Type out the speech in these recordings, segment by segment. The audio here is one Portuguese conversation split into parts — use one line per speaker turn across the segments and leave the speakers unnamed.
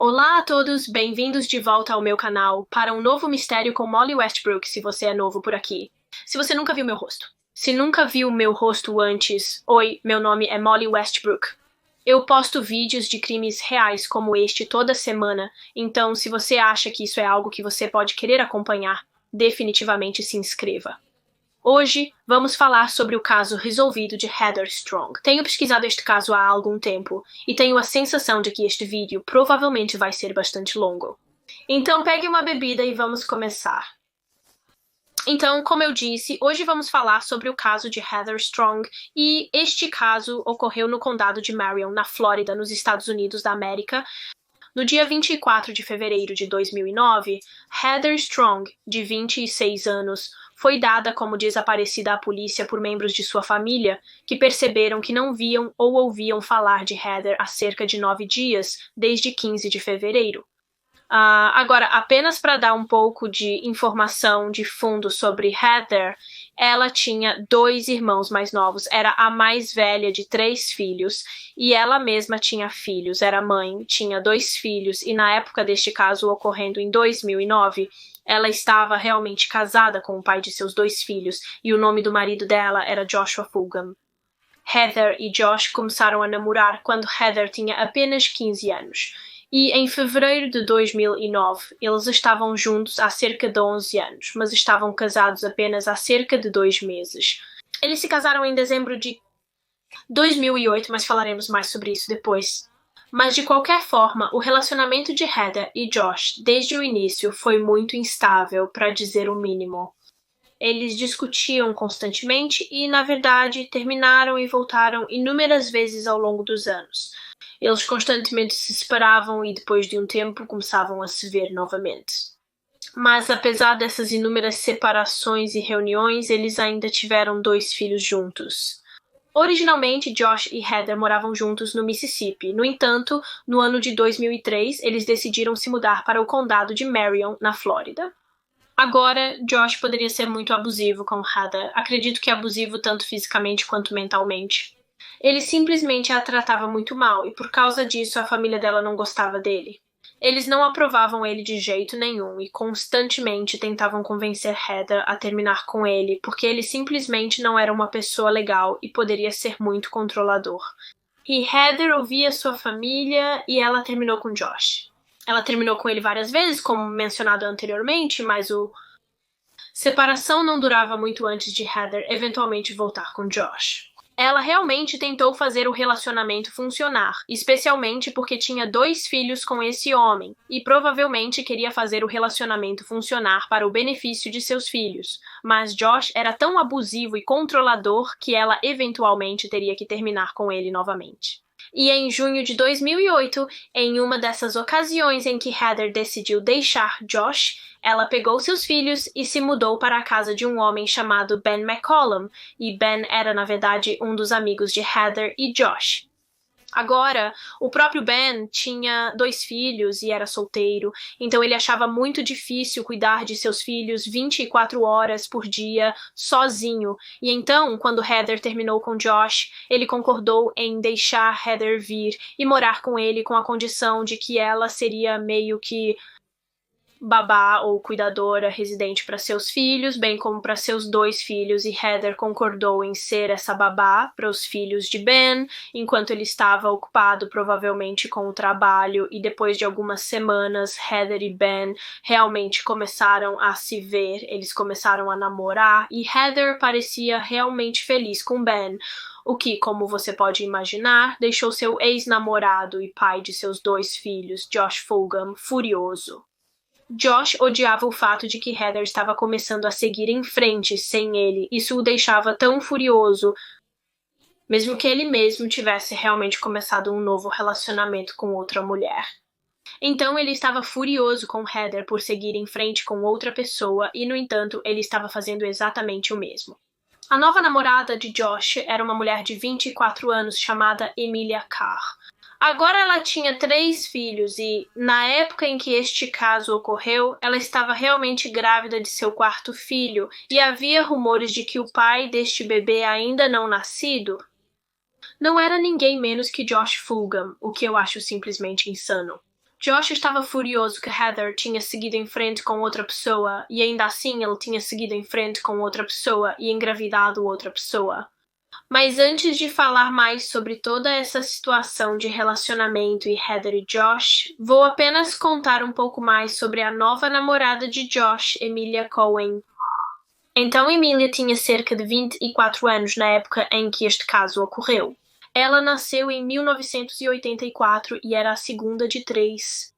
Olá a todos, bem-vindos de volta ao meu canal para um novo mistério com Molly Westbrook, se você é novo por aqui. Se você nunca viu meu rosto. Se nunca viu meu rosto antes, oi, meu nome é Molly Westbrook. Eu posto vídeos de crimes reais como este toda semana, então se você acha que isso é algo que você pode querer acompanhar, definitivamente se inscreva. Hoje, vamos falar sobre o caso resolvido de Heather Strong. Tenho pesquisado este caso há algum tempo, e tenho a sensação de que este vídeo provavelmente vai ser bastante longo. Então pegue uma bebida e vamos começar. Então, como eu disse, hoje vamos falar sobre o caso de Heather Strong, e este caso ocorreu no condado de Marion, na Flórida, nos Estados Unidos da América. No dia 24 de fevereiro de 2009, Heather Strong, de 26 anos, foi dada como desaparecida à polícia por membros de sua família, que perceberam que não viam ou ouviam falar de Heather há cerca de 9 dias, desde 15 de fevereiro. Agora, apenas para dar um pouco de informação de fundo sobre Heather, ela tinha 2 irmãos mais novos, era a mais velha de 3 filhos, e ela mesma tinha filhos, era mãe, tinha 2 filhos, e na época deste caso ocorrendo em 2009, ela estava realmente casada com o pai de seus 2 filhos, e o nome do marido dela era Joshua Fulgham. Heather e Josh começaram a namorar quando Heather tinha apenas 15 anos. E em fevereiro de 2009, eles estavam juntos há cerca de 11 anos, mas estavam casados apenas há cerca de 2 meses. Eles se casaram em dezembro de 2008, mas falaremos mais sobre isso depois. Mas de qualquer forma, o relacionamento de Heather e Josh desde o início foi muito instável, para dizer o mínimo. Eles discutiam constantemente e, na verdade, terminaram e voltaram inúmeras vezes ao longo dos anos. Eles constantemente se separavam e depois de um tempo começavam a se ver novamente. Mas apesar dessas inúmeras separações e reuniões, eles ainda tiveram 2 filhos juntos. Originalmente, Josh e Heather moravam juntos no Mississippi. No entanto, no ano de 2003, eles decidiram se mudar para o condado de Marion, na Flórida. Agora, Josh poderia ser muito abusivo com Heather. Acredito que abusivo tanto fisicamente quanto mentalmente. Ele simplesmente a tratava muito mal, e por causa disso a família dela não gostava dele. Eles não aprovavam ele de jeito nenhum e constantemente tentavam convencer Heather a terminar com ele, porque ele simplesmente não era uma pessoa legal e poderia ser muito controlador. E Heather ouvia sua família e ela terminou com Josh. Ela terminou com ele várias vezes, como mencionado anteriormente, mas a separação não durava muito antes de Heather eventualmente voltar com Josh. Ela realmente tentou fazer o relacionamento funcionar, especialmente porque tinha 2 filhos com esse homem, e provavelmente queria fazer o relacionamento funcionar para o benefício de seus filhos. Mas Josh era tão abusivo e controlador que ela eventualmente teria que terminar com ele novamente. E em junho de 2008, em uma dessas ocasiões em que Heather decidiu deixar Josh, ela pegou seus filhos e se mudou para a casa de um homem chamado Ben McCollum, e Ben era, na verdade, um dos amigos de Heather e Josh. Agora, o próprio Ben tinha 2 filhos e era solteiro, então ele achava muito difícil cuidar de seus filhos 24 horas por dia, sozinho. E então, quando Heather terminou com Josh, ele concordou em deixar Heather vir e morar com ele com a condição de que ela seria meio que babá ou cuidadora residente para seus filhos, bem como para seus 2 filhos, e Heather concordou em ser essa babá para os filhos de Ben, enquanto ele estava ocupado provavelmente com o trabalho, e depois de algumas semanas, Heather e Ben realmente começaram a se ver, eles começaram a namorar, e Heather parecia realmente feliz com Ben, o que, como você pode imaginar, deixou seu ex-namorado e pai de seus 2 filhos, Josh Fulgham, furioso. Josh odiava o fato de que Heather estava começando a seguir em frente sem ele. Isso o deixava tão furioso, mesmo que ele mesmo tivesse realmente começado um novo relacionamento com outra mulher. Então ele estava furioso com Heather por seguir em frente com outra pessoa e, no entanto, ele estava fazendo exatamente o mesmo. A nova namorada de Josh era uma mulher de 24 anos chamada Emilia Carr. Agora ela tinha 3 filhos e, na época em que este caso ocorreu, ela estava realmente grávida de seu 4º filho e havia rumores de que o pai deste bebê ainda não nascido não era ninguém menos que Josh Fulgham, o que eu acho simplesmente insano. Josh estava furioso que Heather tinha seguido em frente com outra pessoa e ainda assim ele tinha seguido em frente com outra pessoa e engravidado outra pessoa. Mas antes de falar mais sobre toda essa situação de relacionamento e Heather e Josh, vou apenas contar um pouco mais sobre a nova namorada de Josh, Emilia Cohen. Então Emilia tinha cerca de 24 anos na época em que este caso ocorreu. Ela nasceu em 1984 e era a segunda de 3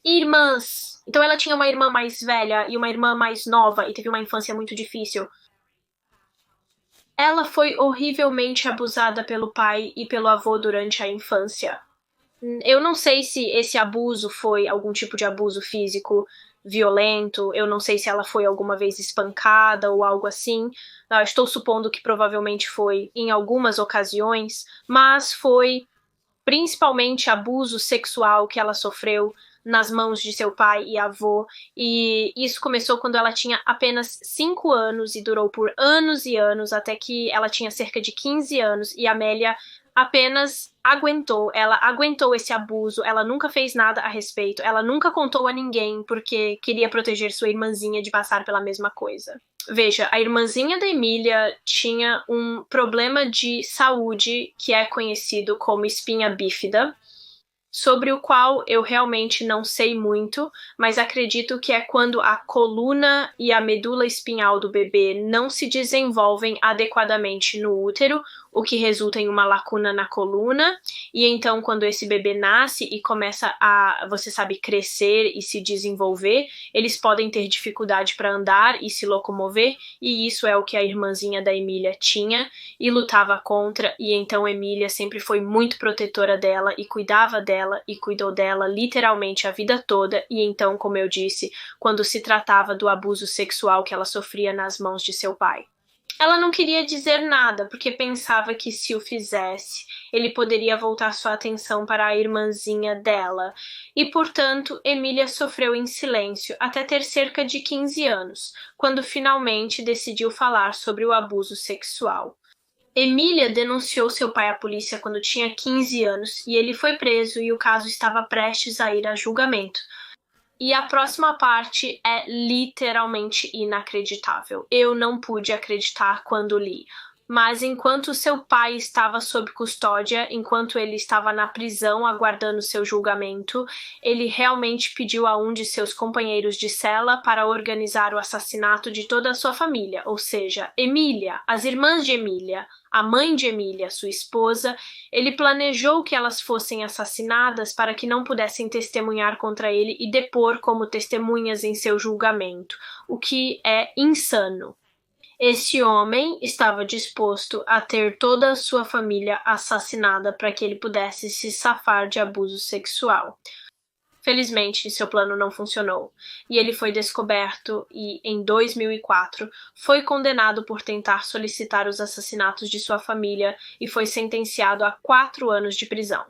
irmãs. Então ela tinha uma irmã mais velha e uma irmã mais nova e teve uma infância muito difícil. Ela foi horrivelmente abusada pelo pai e pelo avô durante a infância. Eu não sei se esse abuso foi algum tipo de abuso físico violento, eu não sei se ela foi alguma vez espancada ou algo assim. Estou supondo que provavelmente foi em algumas ocasiões, mas foi principalmente abuso sexual que ela sofreu nas mãos de seu pai e avô, e isso começou quando ela tinha apenas 5 anos e durou por anos e anos, até que ela tinha cerca de 15 anos, e Amélia apenas ela aguentou esse abuso, ela nunca fez nada a respeito, ela nunca contou a ninguém porque queria proteger sua irmãzinha de passar pela mesma coisa. Veja, a irmãzinha da Emília tinha um problema de saúde que é conhecido como espinha bífida, sobre o qual eu realmente não sei muito, mas acredito que é quando a coluna e a medula espinhal do bebê não se desenvolvem adequadamente no útero, o que resulta em uma lacuna na coluna, e então quando esse bebê nasce e começa a, você sabe, crescer e se desenvolver, eles podem ter dificuldade para andar e se locomover, e isso é o que a irmãzinha da Emília tinha e lutava contra, e então Emília sempre foi muito protetora dela e cuidava dela e cuidou dela literalmente a vida toda, e então, como eu disse, quando se tratava do abuso sexual que ela sofria nas mãos de seu pai. Ela não queria dizer nada, porque pensava que se o fizesse, ele poderia voltar sua atenção para a irmãzinha dela, e, portanto, Emília sofreu em silêncio até ter cerca de 15 anos, quando finalmente decidiu falar sobre o abuso sexual. Emília denunciou seu pai à polícia quando tinha 15 anos, e ele foi preso e o caso estava prestes a ir a julgamento. E a próxima parte é literalmente inacreditável. Eu não pude acreditar quando li. Mas enquanto seu pai estava sob custódia, enquanto ele estava na prisão aguardando seu julgamento, ele realmente pediu a um de seus companheiros de cela para organizar o assassinato de toda a sua família, ou seja, Emília, as irmãs de Emília, a mãe de Emília, sua esposa. Ele planejou que elas fossem assassinadas para que não pudessem testemunhar contra ele e depor como testemunhas em seu julgamento, o que é insano. Esse homem estava disposto a ter toda a sua família assassinada para que ele pudesse se safar de abuso sexual. Felizmente, seu plano não funcionou, e ele foi descoberto e, em 2004, foi condenado por tentar solicitar os assassinatos de sua família e foi sentenciado a 4 anos de prisão.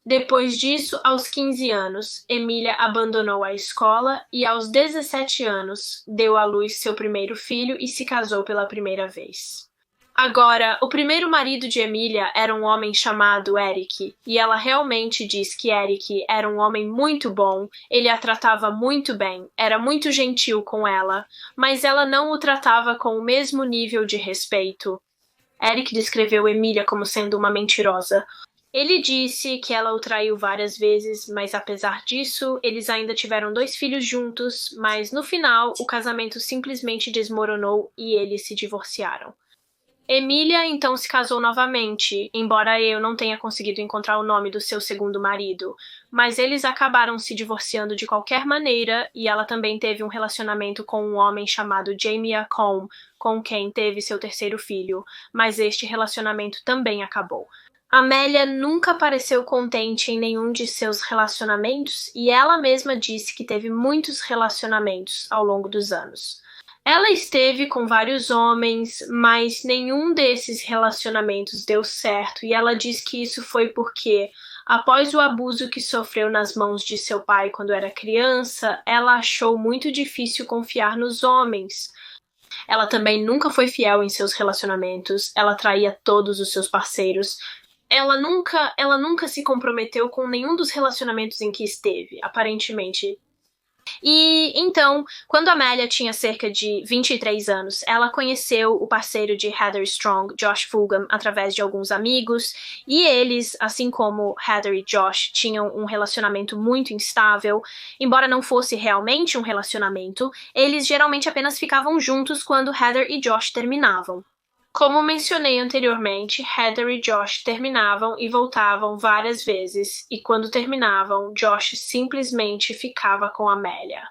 Depois disso, aos 15 anos, Emília abandonou a escola e, aos 17 anos, deu à luz seu primeiro filho e se casou pela primeira vez. Agora, o primeiro marido de Emília era um homem chamado Eric, e ela realmente diz que Eric era um homem muito bom, ele a tratava muito bem, era muito gentil com ela, mas ela não o tratava com o mesmo nível de respeito. Eric descreveu Emília como sendo uma mentirosa. Ele disse que ela o traiu várias vezes, mas apesar disso, eles ainda tiveram 2 filhos juntos, mas no final, o casamento simplesmente desmoronou e eles se divorciaram. Emília então se casou novamente, embora eu não tenha conseguido encontrar o nome do seu segundo marido, mas eles acabaram se divorciando de qualquer maneira e ela também teve um relacionamento com um homem chamado Jamie Cohn, com quem teve seu terceiro filho, mas este relacionamento também acabou. Amélia nunca pareceu contente em nenhum de seus relacionamentos e ela mesma disse que teve muitos relacionamentos ao longo dos anos. Ela esteve com vários homens, mas nenhum desses relacionamentos deu certo e ela diz que isso foi porque, após o abuso que sofreu nas mãos de seu pai quando era criança, ela achou muito difícil confiar nos homens. Ela também nunca foi fiel em seus relacionamentos, ela traía todos os seus parceiros. ela nunca se comprometeu com nenhum dos relacionamentos em que esteve, aparentemente. E então, quando Amélia tinha cerca de 23 anos, ela conheceu o parceiro de Heather Strong, Josh Fulgham, através de alguns amigos, e eles, assim como Heather e Josh, tinham um relacionamento muito instável. Embora não fosse realmente um relacionamento, eles geralmente apenas ficavam juntos quando Heather e Josh terminavam. Como mencionei anteriormente, Heather e Josh terminavam e voltavam várias vezes, e quando terminavam, Josh simplesmente ficava com Amélia.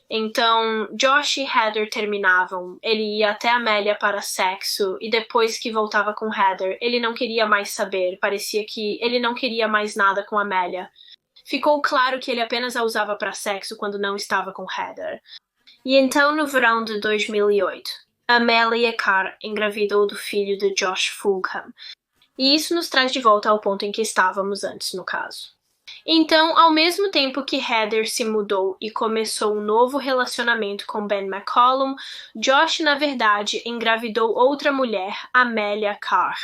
Então, Josh e Heather terminavam, ele ia até Amélia para sexo, e depois que voltava com Heather, ele não queria mais saber, parecia que ele não queria mais nada com Amélia. Ficou claro que ele apenas a usava para sexo quando não estava com Heather. E então, no verão de 2008, Amelia Carr engravidou do filho de Josh Fulgham. E isso nos traz de volta ao ponto em que estávamos antes, no caso. Então, ao mesmo tempo que Heather se mudou e começou um novo relacionamento com Ben McCollum, Josh, na verdade, engravidou outra mulher, Amelia Carr.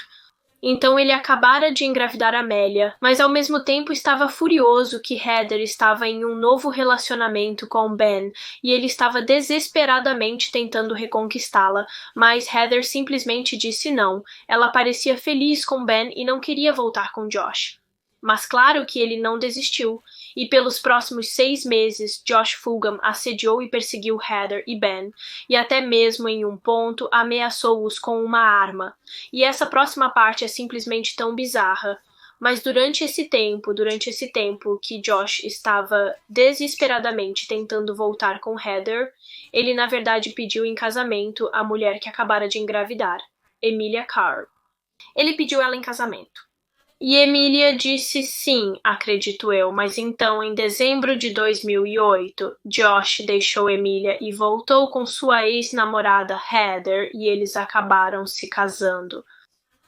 Então ele acabara de engravidar Amélia, mas ao mesmo tempo estava furioso que Heather estava em um novo relacionamento com Ben e ele estava desesperadamente tentando reconquistá-la, mas Heather simplesmente disse não. Ela parecia feliz com Ben e não queria voltar com Josh. Mas claro que ele não desistiu, e pelos próximos 6 meses, Josh Fulgham assediou e perseguiu Heather e Ben, e até mesmo em um ponto ameaçou-os com uma arma. E essa próxima parte é simplesmente tão bizarra. Mas durante esse tempo que Josh estava desesperadamente tentando voltar com Heather, ele na verdade pediu em casamento a mulher que acabara de engravidar, Emilia Carr. Ele pediu ela em casamento. E Emilia disse sim, acredito eu, mas então, em dezembro de 2008, Josh deixou Emilia e voltou com sua ex-namorada Heather e eles acabaram se casando.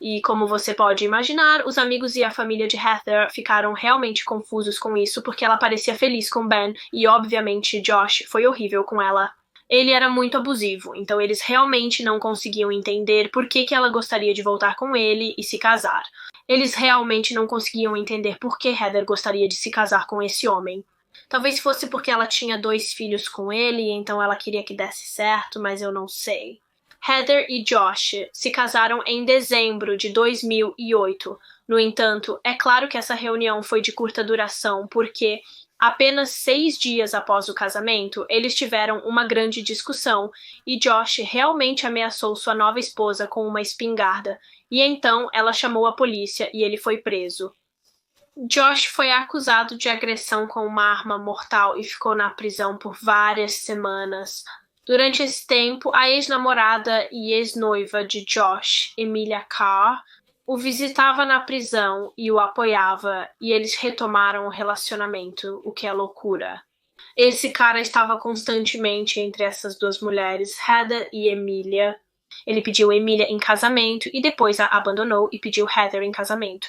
E como você pode imaginar, os amigos e a família de Heather ficaram realmente confusos com isso porque ela parecia feliz com Ben e, obviamente, Josh foi horrível com ela. Ele era muito abusivo, então eles realmente não conseguiam entender por que ela gostaria de voltar com ele e se casar. Eles realmente não conseguiam entender por que Heather gostaria de se casar com esse homem. Talvez fosse porque ela tinha 2 filhos com ele, então ela queria que desse certo, mas eu não sei. Heather e Josh se casaram em dezembro de 2008. No entanto, é claro que essa reunião foi de curta duração, porque apenas 6 dias após o casamento, eles tiveram uma grande discussão e Josh realmente ameaçou sua nova esposa com uma espingarda, e então ela chamou a polícia e ele foi preso. Josh foi acusado de agressão com uma arma mortal e ficou na prisão por várias semanas. Durante esse tempo, a ex-namorada e ex-noiva de Josh, Emilia Carr, o visitava na prisão e o apoiava, e eles retomaram o relacionamento, o que é loucura. Esse cara estava constantemente entre essas 2 mulheres, Heather e Emilia. Ele pediu Emilia em casamento e depois a abandonou e pediu Heather em casamento.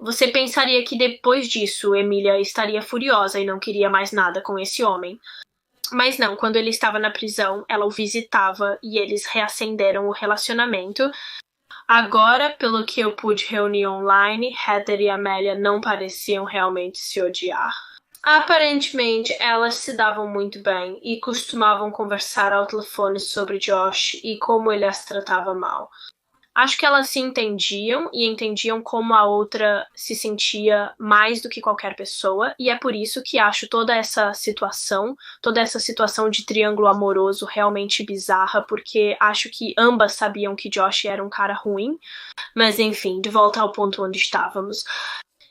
Você pensaria que depois disso Emilia estaria furiosa e não queria mais nada com esse homem. Mas não, quando ele estava na prisão, ela o visitava e eles reacenderam o relacionamento. Agora, pelo que eu pude reunir online, Heather e Amélia não pareciam realmente se odiar. Aparentemente, elas se davam muito bem e costumavam conversar ao telefone sobre Josh e como ele as tratava mal. Acho que elas se entendiam e entendiam como a outra se sentia mais do que qualquer pessoa, e é por isso que acho toda essa situação de triângulo amoroso realmente bizarra, porque acho que ambas sabiam que Josh era um cara ruim, mas enfim, de volta ao ponto onde estávamos.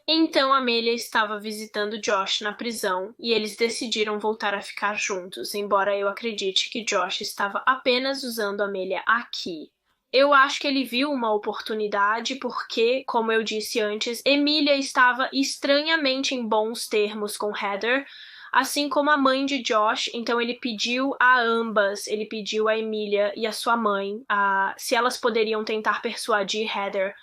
Então Amelia estava visitando Josh na prisão e eles decidiram voltar a ficar juntos, embora eu acredite que Josh estava apenas usando Amelia aqui. Eu acho que ele viu uma oportunidade porque, como eu disse antes, Emilia estava estranhamente em bons termos com Heather, assim como a mãe de Josh, então ele pediu a ambas, ele pediu a Emilia e a sua mãe, se elas poderiam tentar persuadir Heather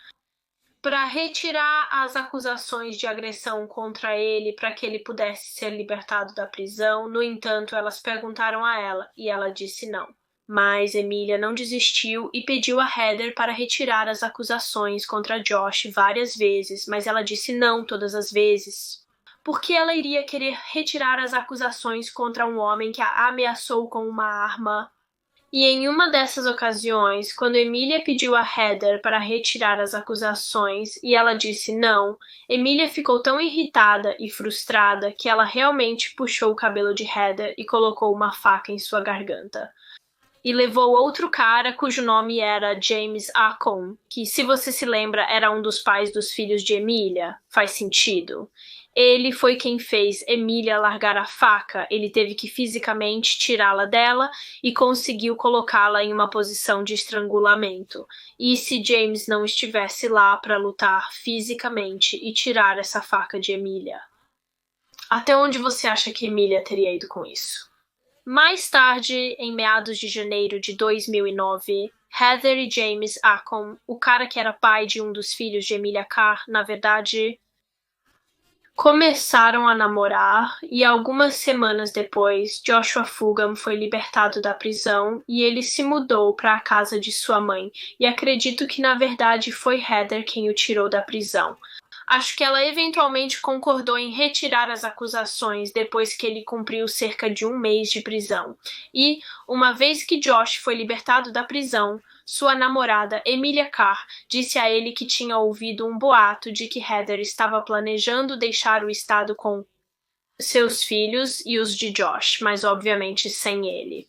para retirar as acusações de agressão contra ele para que ele pudesse ser libertado da prisão. No entanto, elas perguntaram a ela e ela disse não. Mas Emília não desistiu e pediu a Heather para retirar as acusações contra Josh várias vezes, mas ela disse não todas as vezes. Por que ela iria querer retirar as acusações contra um homem que a ameaçou com uma arma? E em uma dessas ocasiões, quando Emília pediu a Heather para retirar as acusações e ela disse não, Emília ficou tão irritada e frustrada que ela realmente puxou o cabelo de Heather e colocou uma faca em sua garganta. E levou outro cara cujo nome era James Acon, que, se você se lembra, era um dos pais dos filhos de Emília. Faz sentido. Ele foi quem fez Emília largar a faca, ele teve que fisicamente tirá-la dela e conseguiu colocá-la em uma posição de estrangulamento. E se James não estivesse lá para lutar fisicamente e tirar essa faca de Emília? Até onde você acha que Emília teria ido com isso? Mais tarde, em meados de janeiro de 2009, Heather e James Acon, o cara que era pai de um dos filhos de Emilia Carr, na verdade, começaram a namorar e algumas semanas depois, Joshua Fulgham foi libertado da prisão e ele se mudou para a casa de sua mãe. E acredito que na verdade foi Heather quem o tirou da prisão. Acho que ela eventualmente concordou em retirar as acusações depois que ele cumpriu cerca de 1 mês de prisão. E, uma vez que Josh foi libertado da prisão, sua namorada, Emilia Carr, disse a ele que tinha ouvido um boato de que Heather estava planejando deixar o estado com seus filhos e os de Josh, mas obviamente sem ele.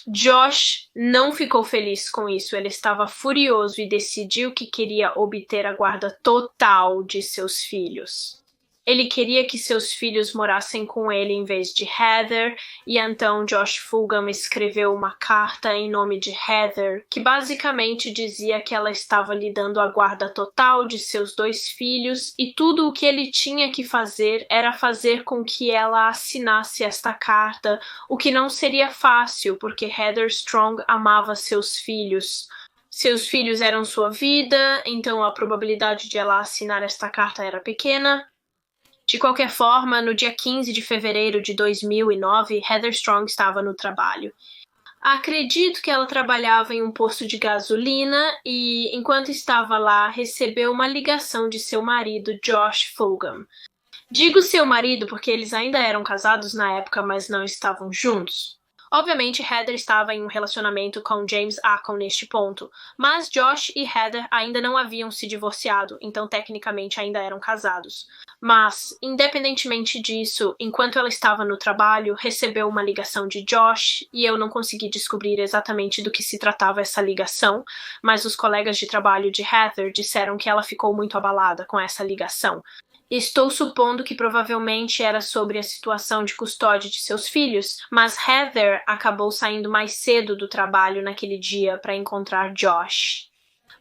Josh não ficou feliz com isso, ele estava furioso e decidiu que queria obter a guarda total de seus filhos. Ele queria que seus filhos morassem com ele em vez de Heather, e então Josh Fulgham escreveu uma carta em nome de Heather, que basicamente dizia que ela estava lhe dando a guarda total de seus 2 filhos, e tudo o que ele tinha que fazer era fazer com que ela assinasse esta carta, o que não seria fácil, porque Heather Strong amava seus filhos. Seus filhos eram sua vida, então a probabilidade de ela assinar esta carta era pequena. De qualquer forma, no dia 15 de fevereiro de 2009, Heather Strong estava no trabalho. Acredito que ela trabalhava em um posto de gasolina e, enquanto estava lá, recebeu uma ligação de seu marido, Josh Fulgham. Digo seu marido porque eles ainda eram casados na época, mas não estavam juntos. Obviamente, Heather estava em um relacionamento com James Acon neste ponto, mas Josh e Heather ainda não haviam se divorciado, então tecnicamente ainda eram casados. Mas, independentemente disso, enquanto ela estava no trabalho, recebeu uma ligação de Josh, e eu não consegui descobrir exatamente do que se tratava essa ligação, mas os colegas de trabalho de Heather disseram que ela ficou muito abalada com essa ligação. Estou supondo que provavelmente era sobre a situação de custódia de seus filhos, mas Heather acabou saindo mais cedo do trabalho naquele dia para encontrar Josh.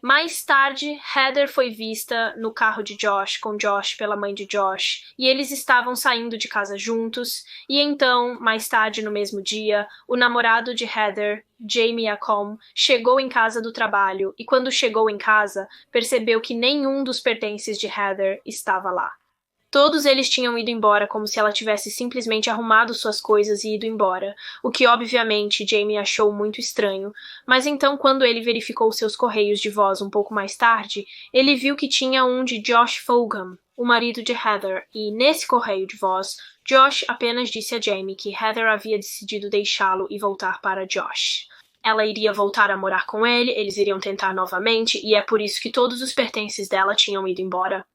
Mais tarde, Heather foi vista no carro de Josh com Josh pela mãe de Josh, e eles estavam saindo de casa juntos, e então, mais tarde no mesmo dia, o namorado de Heather, Jamie Acom, chegou em casa do trabalho, e quando chegou em casa, percebeu que nenhum dos pertences de Heather estava lá. Todos eles tinham ido embora como se ela tivesse simplesmente arrumado suas coisas e ido embora, o que obviamente Jamie achou muito estranho, mas então quando ele verificou seus correios de voz um pouco mais tarde, ele viu que tinha um de Josh Fulgham, o marido de Heather, e nesse correio de voz, Josh apenas disse a Jamie que Heather havia decidido deixá-lo e voltar para Josh. Ela iria voltar a morar com ele, eles iriam tentar novamente, e é por isso que todos os pertences dela tinham ido embora.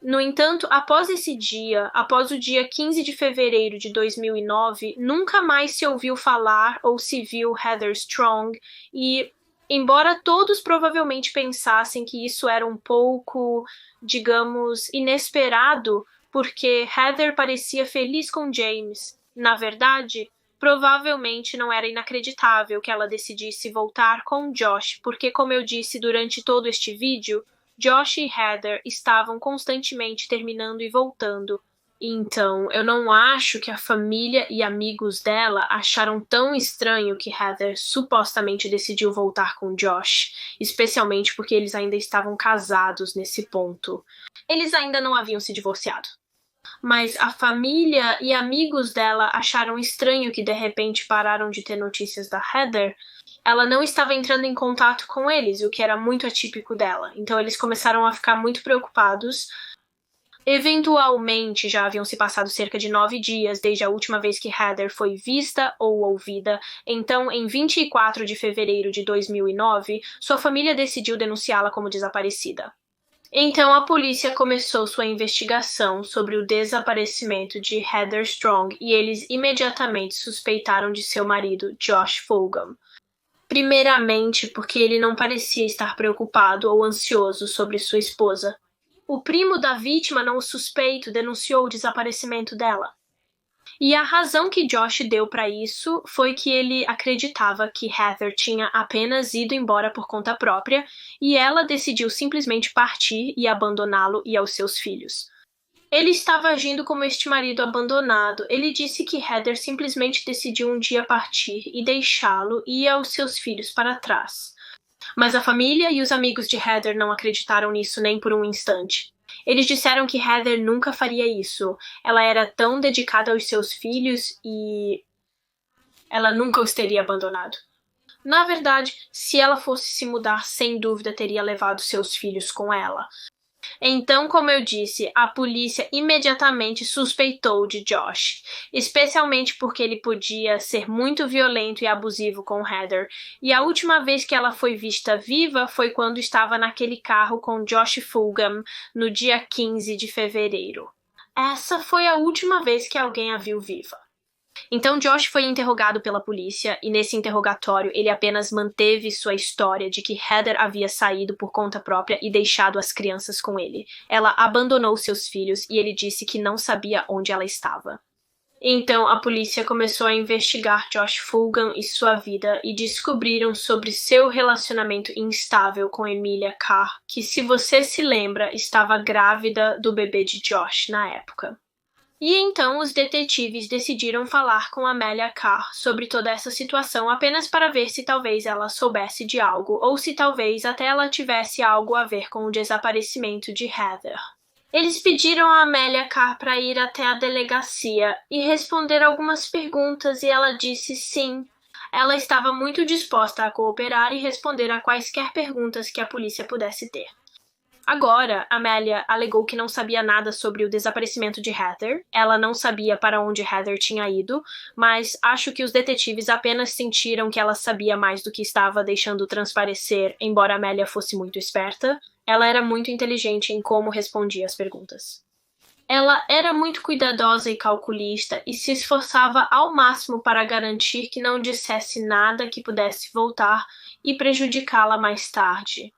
No entanto, após esse dia, após o dia 15 de fevereiro de 2009, nunca mais se ouviu falar ou se viu Heather Strong e, embora todos provavelmente pensassem que isso era um pouco, digamos, inesperado, porque Heather parecia feliz com James, na verdade, provavelmente não era inacreditável que ela decidisse voltar com Josh, porque, como eu disse durante todo este vídeo, Josh e Heather estavam constantemente terminando e voltando. Então, eu não acho que a família e amigos dela acharam tão estranho que Heather supostamente decidiu voltar com Josh, especialmente porque eles ainda estavam casados nesse ponto. Eles ainda não haviam se divorciado. Mas a família e amigos dela acharam estranho que de repente pararam de ter notícias da Heather. Ela não estava entrando em contato com eles, o que era muito atípico dela. Então eles começaram a ficar muito preocupados. Eventualmente, já haviam se passado cerca de 9 dias desde a última vez que Heather foi vista ou ouvida. Então, em 24 de fevereiro de 2009, sua família decidiu denunciá-la como desaparecida. Então, a polícia começou sua investigação sobre o desaparecimento de Heather Strong e eles imediatamente suspeitaram de seu marido, Josh Fulgham. Primeiramente, porque ele não parecia estar preocupado ou ansioso sobre sua esposa. O primo da vítima, não o suspeito, denunciou o desaparecimento dela. E a razão que Josh deu para isso foi que ele acreditava que Heather tinha apenas ido embora por conta própria e ela decidiu simplesmente partir e abandoná-lo e aos seus filhos. Ele estava agindo como este marido abandonado. Ele disse que Heather simplesmente decidiu um dia partir e deixá-lo e aos seus filhos para trás. Mas a família e os amigos de Heather não acreditaram nisso nem por um instante. Eles disseram que Heather nunca faria isso. Ela era tão dedicada aos seus filhos e ela nunca os teria abandonado. Na verdade, se ela fosse se mudar, sem dúvida teria levado seus filhos com ela. Então, como eu disse, a polícia imediatamente suspeitou de Josh, especialmente porque ele podia ser muito violento e abusivo com Heather, e a última vez que ela foi vista viva foi quando estava naquele carro com Josh Fulgham, no dia 15 de fevereiro. Essa foi a última vez que alguém a viu viva. Então Josh foi interrogado pela polícia e nesse interrogatório ele apenas manteve sua história de que Heather havia saído por conta própria e deixado as crianças com ele. Ela abandonou seus filhos e ele disse que não sabia onde ela estava. Então a polícia começou a investigar Josh Fulgham e sua vida e descobriram sobre seu relacionamento instável com Emilia Carr, que, se você se lembra, estava grávida do bebê de Josh na época. E então os detetives decidiram falar com Amelia Carr sobre toda essa situação apenas para ver se talvez ela soubesse de algo ou se talvez até ela tivesse algo a ver com o desaparecimento de Heather. Eles pediram a Amelia Carr para ir até a delegacia e responder algumas perguntas e ela disse sim. Ela estava muito disposta a cooperar e responder a quaisquer perguntas que a polícia pudesse ter. Agora, Amelia alegou que não sabia nada sobre o desaparecimento de Heather. Ela não sabia para onde Heather tinha ido, mas acho que os detetives apenas sentiram que ela sabia mais do que estava deixando transparecer, embora Amelia fosse muito esperta. Ela era muito inteligente em como respondia as perguntas. Ela era muito cuidadosa e calculista e se esforçava ao máximo para garantir que não dissesse nada que pudesse voltar e prejudicá-la mais tarde.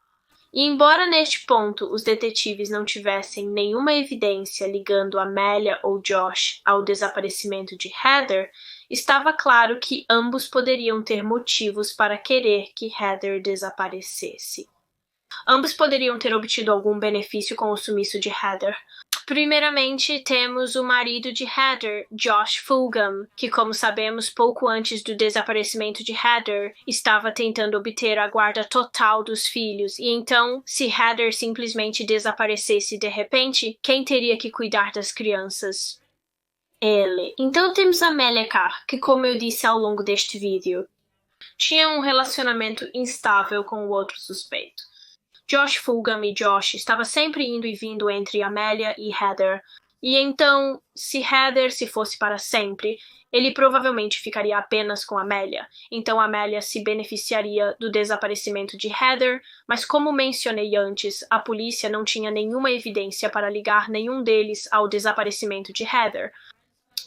E embora neste ponto os detetives não tivessem nenhuma evidência ligando Amelia ou Josh ao desaparecimento de Heather, estava claro que ambos poderiam ter motivos para querer que Heather desaparecesse. Ambos poderiam ter obtido algum benefício com o sumiço de Heather. Primeiramente, temos o marido de Heather, Josh Fulgham, que, como sabemos, pouco antes do desaparecimento de Heather, estava tentando obter a guarda total dos filhos, e então, se Heather simplesmente desaparecesse de repente, quem teria que cuidar das crianças? Ele. Então temos Amelia Carr, que, como eu disse ao longo deste vídeo, tinha um relacionamento instável com o outro suspeito. Josh Fulgham e Josh estava sempre indo e vindo entre Amelia e Heather, e então, se Heather se fosse para sempre, ele provavelmente ficaria apenas com Amelia. Então Amelia se beneficiaria do desaparecimento de Heather, mas como mencionei antes, a polícia não tinha nenhuma evidência para ligar nenhum deles ao desaparecimento de Heather.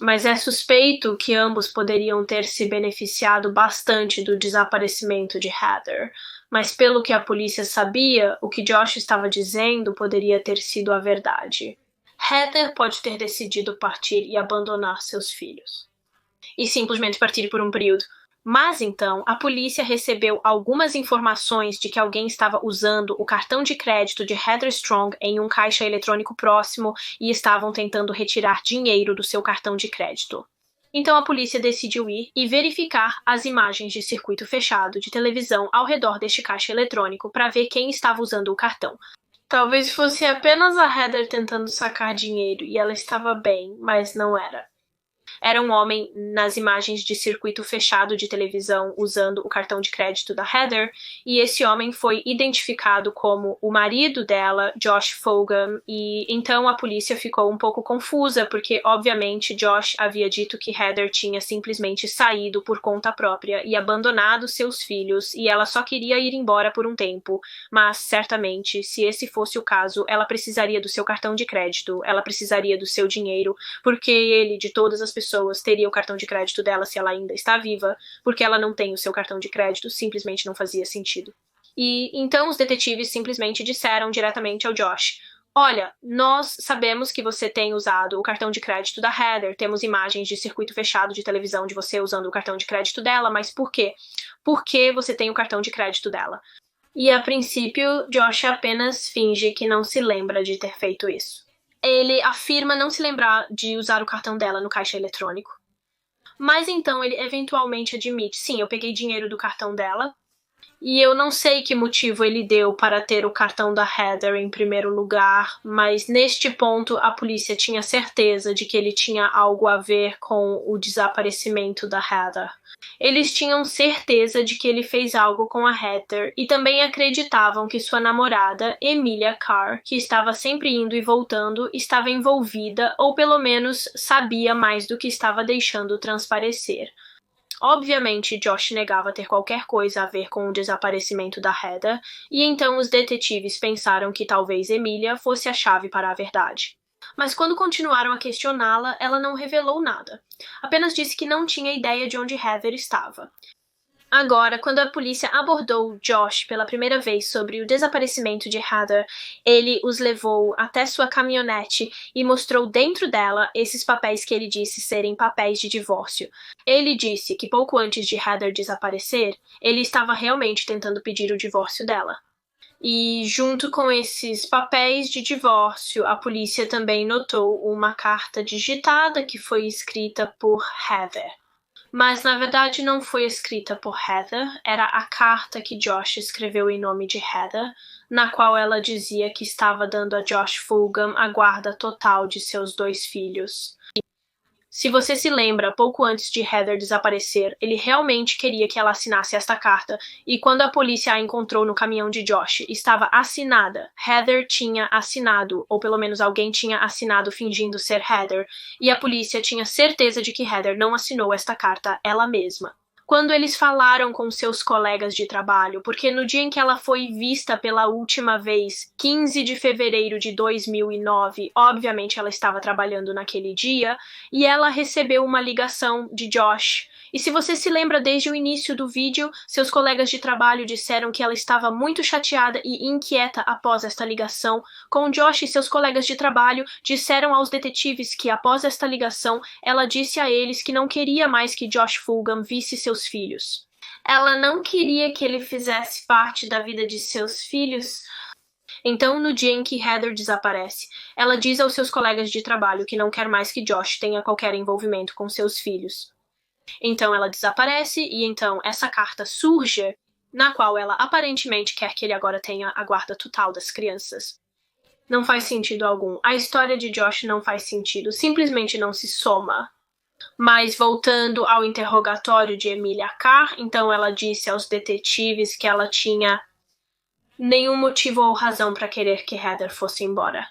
Mas é suspeito que ambos poderiam ter se beneficiado bastante do desaparecimento de Heather. Mas pelo que a polícia sabia, o que Josh estava dizendo poderia ter sido a verdade. Heather pode ter decidido partir e abandonar seus filhos. E simplesmente partir por um período. Mas então, a polícia recebeu algumas informações de que alguém estava usando o cartão de crédito de Heather Strong em um caixa eletrônico próximo e estavam tentando retirar dinheiro do seu cartão de crédito. Então a polícia decidiu ir e verificar as imagens de circuito fechado de televisão ao redor deste caixa eletrônico para ver quem estava usando o cartão. Talvez fosse apenas a Heather tentando sacar dinheiro e ela estava bem, mas não era. Era um homem nas imagens de circuito fechado de televisão usando o cartão de crédito da Heather, e esse homem foi identificado como o marido dela, Josh Fulgham, e então a polícia ficou um pouco confusa, porque obviamente Josh havia dito que Heather tinha simplesmente saído por conta própria e abandonado seus filhos, e ela só queria ir embora por um tempo, mas certamente, se esse fosse o caso, ela precisaria do seu cartão de crédito, ela precisaria do seu dinheiro, porque ele, de todas as pessoas, teria o cartão de crédito dela se ela ainda está viva, porque ela não tem o seu cartão de crédito, simplesmente não fazia sentido. E então os detetives simplesmente disseram diretamente ao Josh: olha, nós sabemos que você tem usado o cartão de crédito da Heather, temos imagens de circuito fechado de televisão de você usando o cartão de crédito dela, mas por quê? Por que você tem o cartão de crédito dela? E a princípio, Josh apenas finge que não se lembra de ter feito isso. Ele afirma não se lembrar de usar o cartão dela no caixa eletrônico. Mas então ele eventualmente admite: sim, eu peguei dinheiro do cartão dela. E eu não sei que motivo ele deu para ter o cartão da Heather em primeiro lugar, mas neste ponto a polícia tinha certeza de que ele tinha algo a ver com o desaparecimento da Heather. Eles tinham certeza de que ele fez algo com a Heather e também acreditavam que sua namorada, Emilia Carr, que estava sempre indo e voltando, estava envolvida ou pelo menos sabia mais do que estava deixando transparecer. Obviamente, Josh negava ter qualquer coisa a ver com o desaparecimento da Heather, e então os detetives pensaram que talvez Emilia fosse a chave para a verdade. Mas quando continuaram a questioná-la, ela não revelou nada. Apenas disse que não tinha ideia de onde Heather estava. Agora, quando a polícia abordou Josh pela primeira vez sobre o desaparecimento de Heather, ele os levou até sua caminhonete e mostrou dentro dela esses papéis que ele disse serem papéis de divórcio. Ele disse que pouco antes de Heather desaparecer, ele estava realmente tentando pedir o divórcio dela. E junto com esses papéis de divórcio, a polícia também notou uma carta digitada que foi escrita por Heather. Mas, na verdade, não foi escrita por Heather, era a carta que Josh escreveu em nome de Heather, na qual ela dizia que estava dando a Josh Fulgham a guarda total de seus 2 filhos. Se você se lembra, pouco antes de Heather desaparecer, ele realmente queria que ela assinasse esta carta, e quando a polícia a encontrou no caminhão de Josh, estava assinada. Heather tinha assinado, ou pelo menos alguém tinha assinado fingindo ser Heather, e a polícia tinha certeza de que Heather não assinou esta carta ela mesma. Quando eles falaram com seus colegas de trabalho, porque no dia em que ela foi vista pela última vez, 15 de fevereiro de 2009, obviamente ela estava trabalhando naquele dia, e ela recebeu uma ligação de Josh. E se você se lembra desde o início do vídeo, seus colegas de trabalho disseram que ela estava muito chateada e inquieta após esta ligação. Com Josh e seus colegas de trabalho disseram aos detetives que após esta ligação, ela disse a eles que não queria mais que Josh Fulgham visse seus filhos. Ela não queria que ele fizesse parte da vida de seus filhos. Então, no dia em que Heather desaparece, ela diz aos seus colegas de trabalho que não quer mais que Josh tenha qualquer envolvimento com seus filhos. Então ela desaparece e então essa carta surge, na qual ela aparentemente quer que ele agora tenha a guarda total das crianças. Não faz sentido algum. A história de Josh não faz sentido, simplesmente não se soma. Mas voltando ao interrogatório de Emilia Carr, então ela disse aos detetives que ela tinha nenhum motivo ou razão para querer que Heather fosse embora.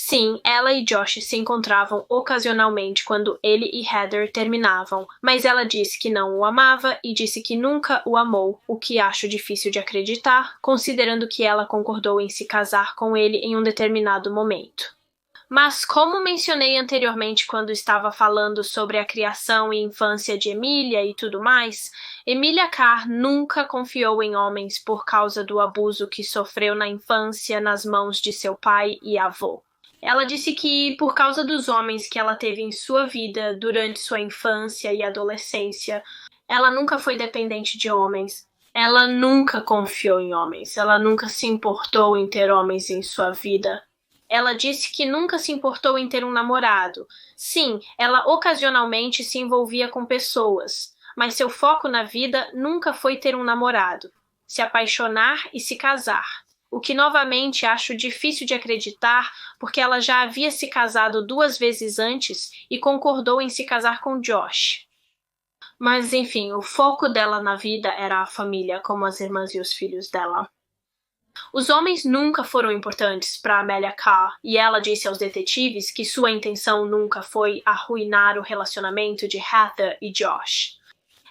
Sim, ela e Josh se encontravam ocasionalmente quando ele e Heather terminavam, mas ela disse que não o amava e disse que nunca o amou, o que acho difícil de acreditar, considerando que ela concordou em se casar com ele em um determinado momento. Mas como mencionei anteriormente quando estava falando sobre a criação e infância de Emilia e tudo mais, Emilia Carr nunca confiou em homens por causa do abuso que sofreu na infância nas mãos de seu pai e avô. Ela disse que, por causa dos homens que ela teve em sua vida durante sua infância e adolescência, ela nunca foi dependente de homens. Ela nunca confiou em homens. Ela nunca se importou em ter homens em sua vida. Ela disse que nunca se importou em ter um namorado. Sim, ela ocasionalmente se envolvia com pessoas, mas seu foco na vida nunca foi ter um namorado, se apaixonar e se casar. o que novamente acho difícil de acreditar porque ela já havia se casado 2 vezes antes e concordou em se casar com Josh. Mas enfim, o foco dela na vida era a família, como as irmãs e os filhos dela. Os homens nunca foram importantes para Amelia Carr, e ela disse aos detetives que sua intenção nunca foi arruinar o relacionamento de Heather e Josh.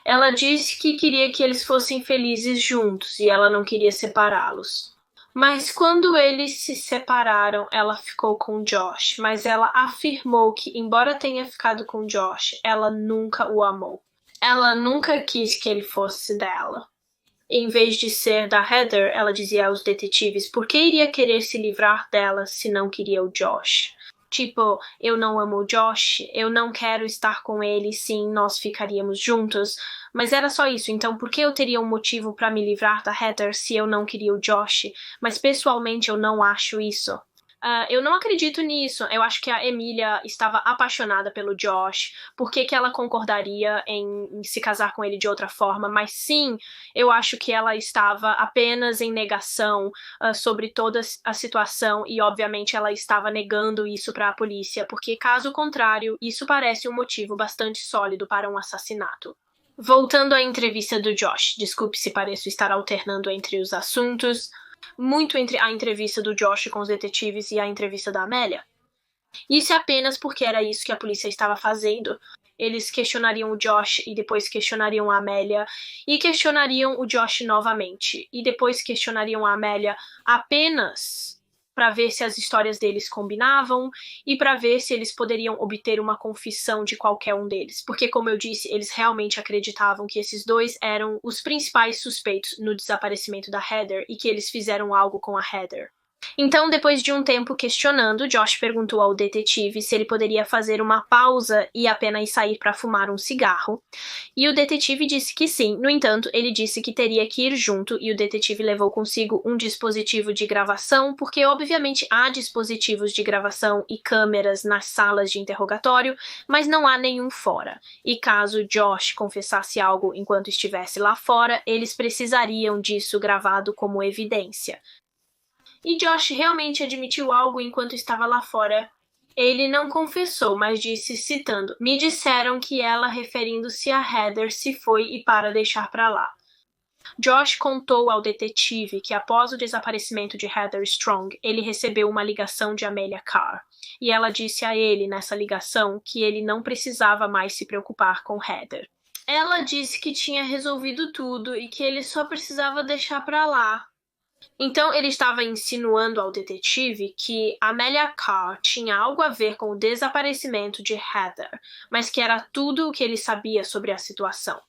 Ela disse que queria que eles fossem felizes juntos e ela não queria separá-los. Mas quando eles se separaram, ela ficou com Josh, mas ela afirmou que, embora tenha ficado com Josh, ela nunca o amou. Ela nunca quis que ele fosse dela. Em vez de ser da Heather, ela dizia aos detetives por que iria querer se livrar dela se não queria o Josh. Tipo, eu não amo o Josh, eu não quero estar com ele, sim, nós ficaríamos juntos. Mas era só isso, então por que eu teria um motivo para me livrar da Heather se eu não queria o Josh? Mas pessoalmente eu não acho isso. Eu não acredito nisso. Eu acho que a Emilia estava apaixonada pelo Josh. Por que ela concordaria em se casar com ele de outra forma? Mas sim, eu acho que ela estava apenas em negação sobre toda a situação e, obviamente, ela estava negando isso para a polícia, porque, caso contrário, isso parece um motivo bastante sólido para um assassinato. Voltando à entrevista do Josh, desculpe se pareço estar alternando entre os assuntos, muito entre a entrevista do Josh com os detetives e a entrevista da Amelia. Isso é apenas porque era isso que a polícia estava fazendo. Eles questionariam o Josh e depois questionariam a Amelia e questionariam o Josh novamente e depois questionariam a Amelia apenas para ver se as histórias deles combinavam e para ver se eles poderiam obter uma confissão de qualquer um deles. Porque, como eu disse, eles realmente acreditavam que esses dois eram os principais suspeitos no desaparecimento da Heather e que eles fizeram algo com a Heather. Então, depois de um tempo questionando, Josh perguntou ao detetive se ele poderia fazer uma pausa e apenas sair para fumar um cigarro. E o detetive disse que sim. No entanto, ele disse que teria que ir junto e o detetive levou consigo um dispositivo de gravação, porque obviamente há dispositivos de gravação e câmeras nas salas de interrogatório, mas não há nenhum fora. E caso Josh confessasse algo enquanto estivesse lá fora, eles precisariam disso gravado como evidência. E Josh realmente admitiu algo enquanto estava lá fora. Ele não confessou, mas disse, citando, "Me disseram que ela, referindo-se a Heather, se foi e para deixar para lá." Josh contou ao detetive que após o desaparecimento de Heather Strong, ele recebeu uma ligação de Amelia Carr. E ela disse a ele, nessa ligação, que ele não precisava mais se preocupar com Heather. Ela disse que tinha resolvido tudo e que ele só precisava deixar para lá. Então ele estava insinuando ao detetive que Amelia Carr tinha algo a ver com o desaparecimento de Heather, mas que era tudo o que ele sabia sobre a situação.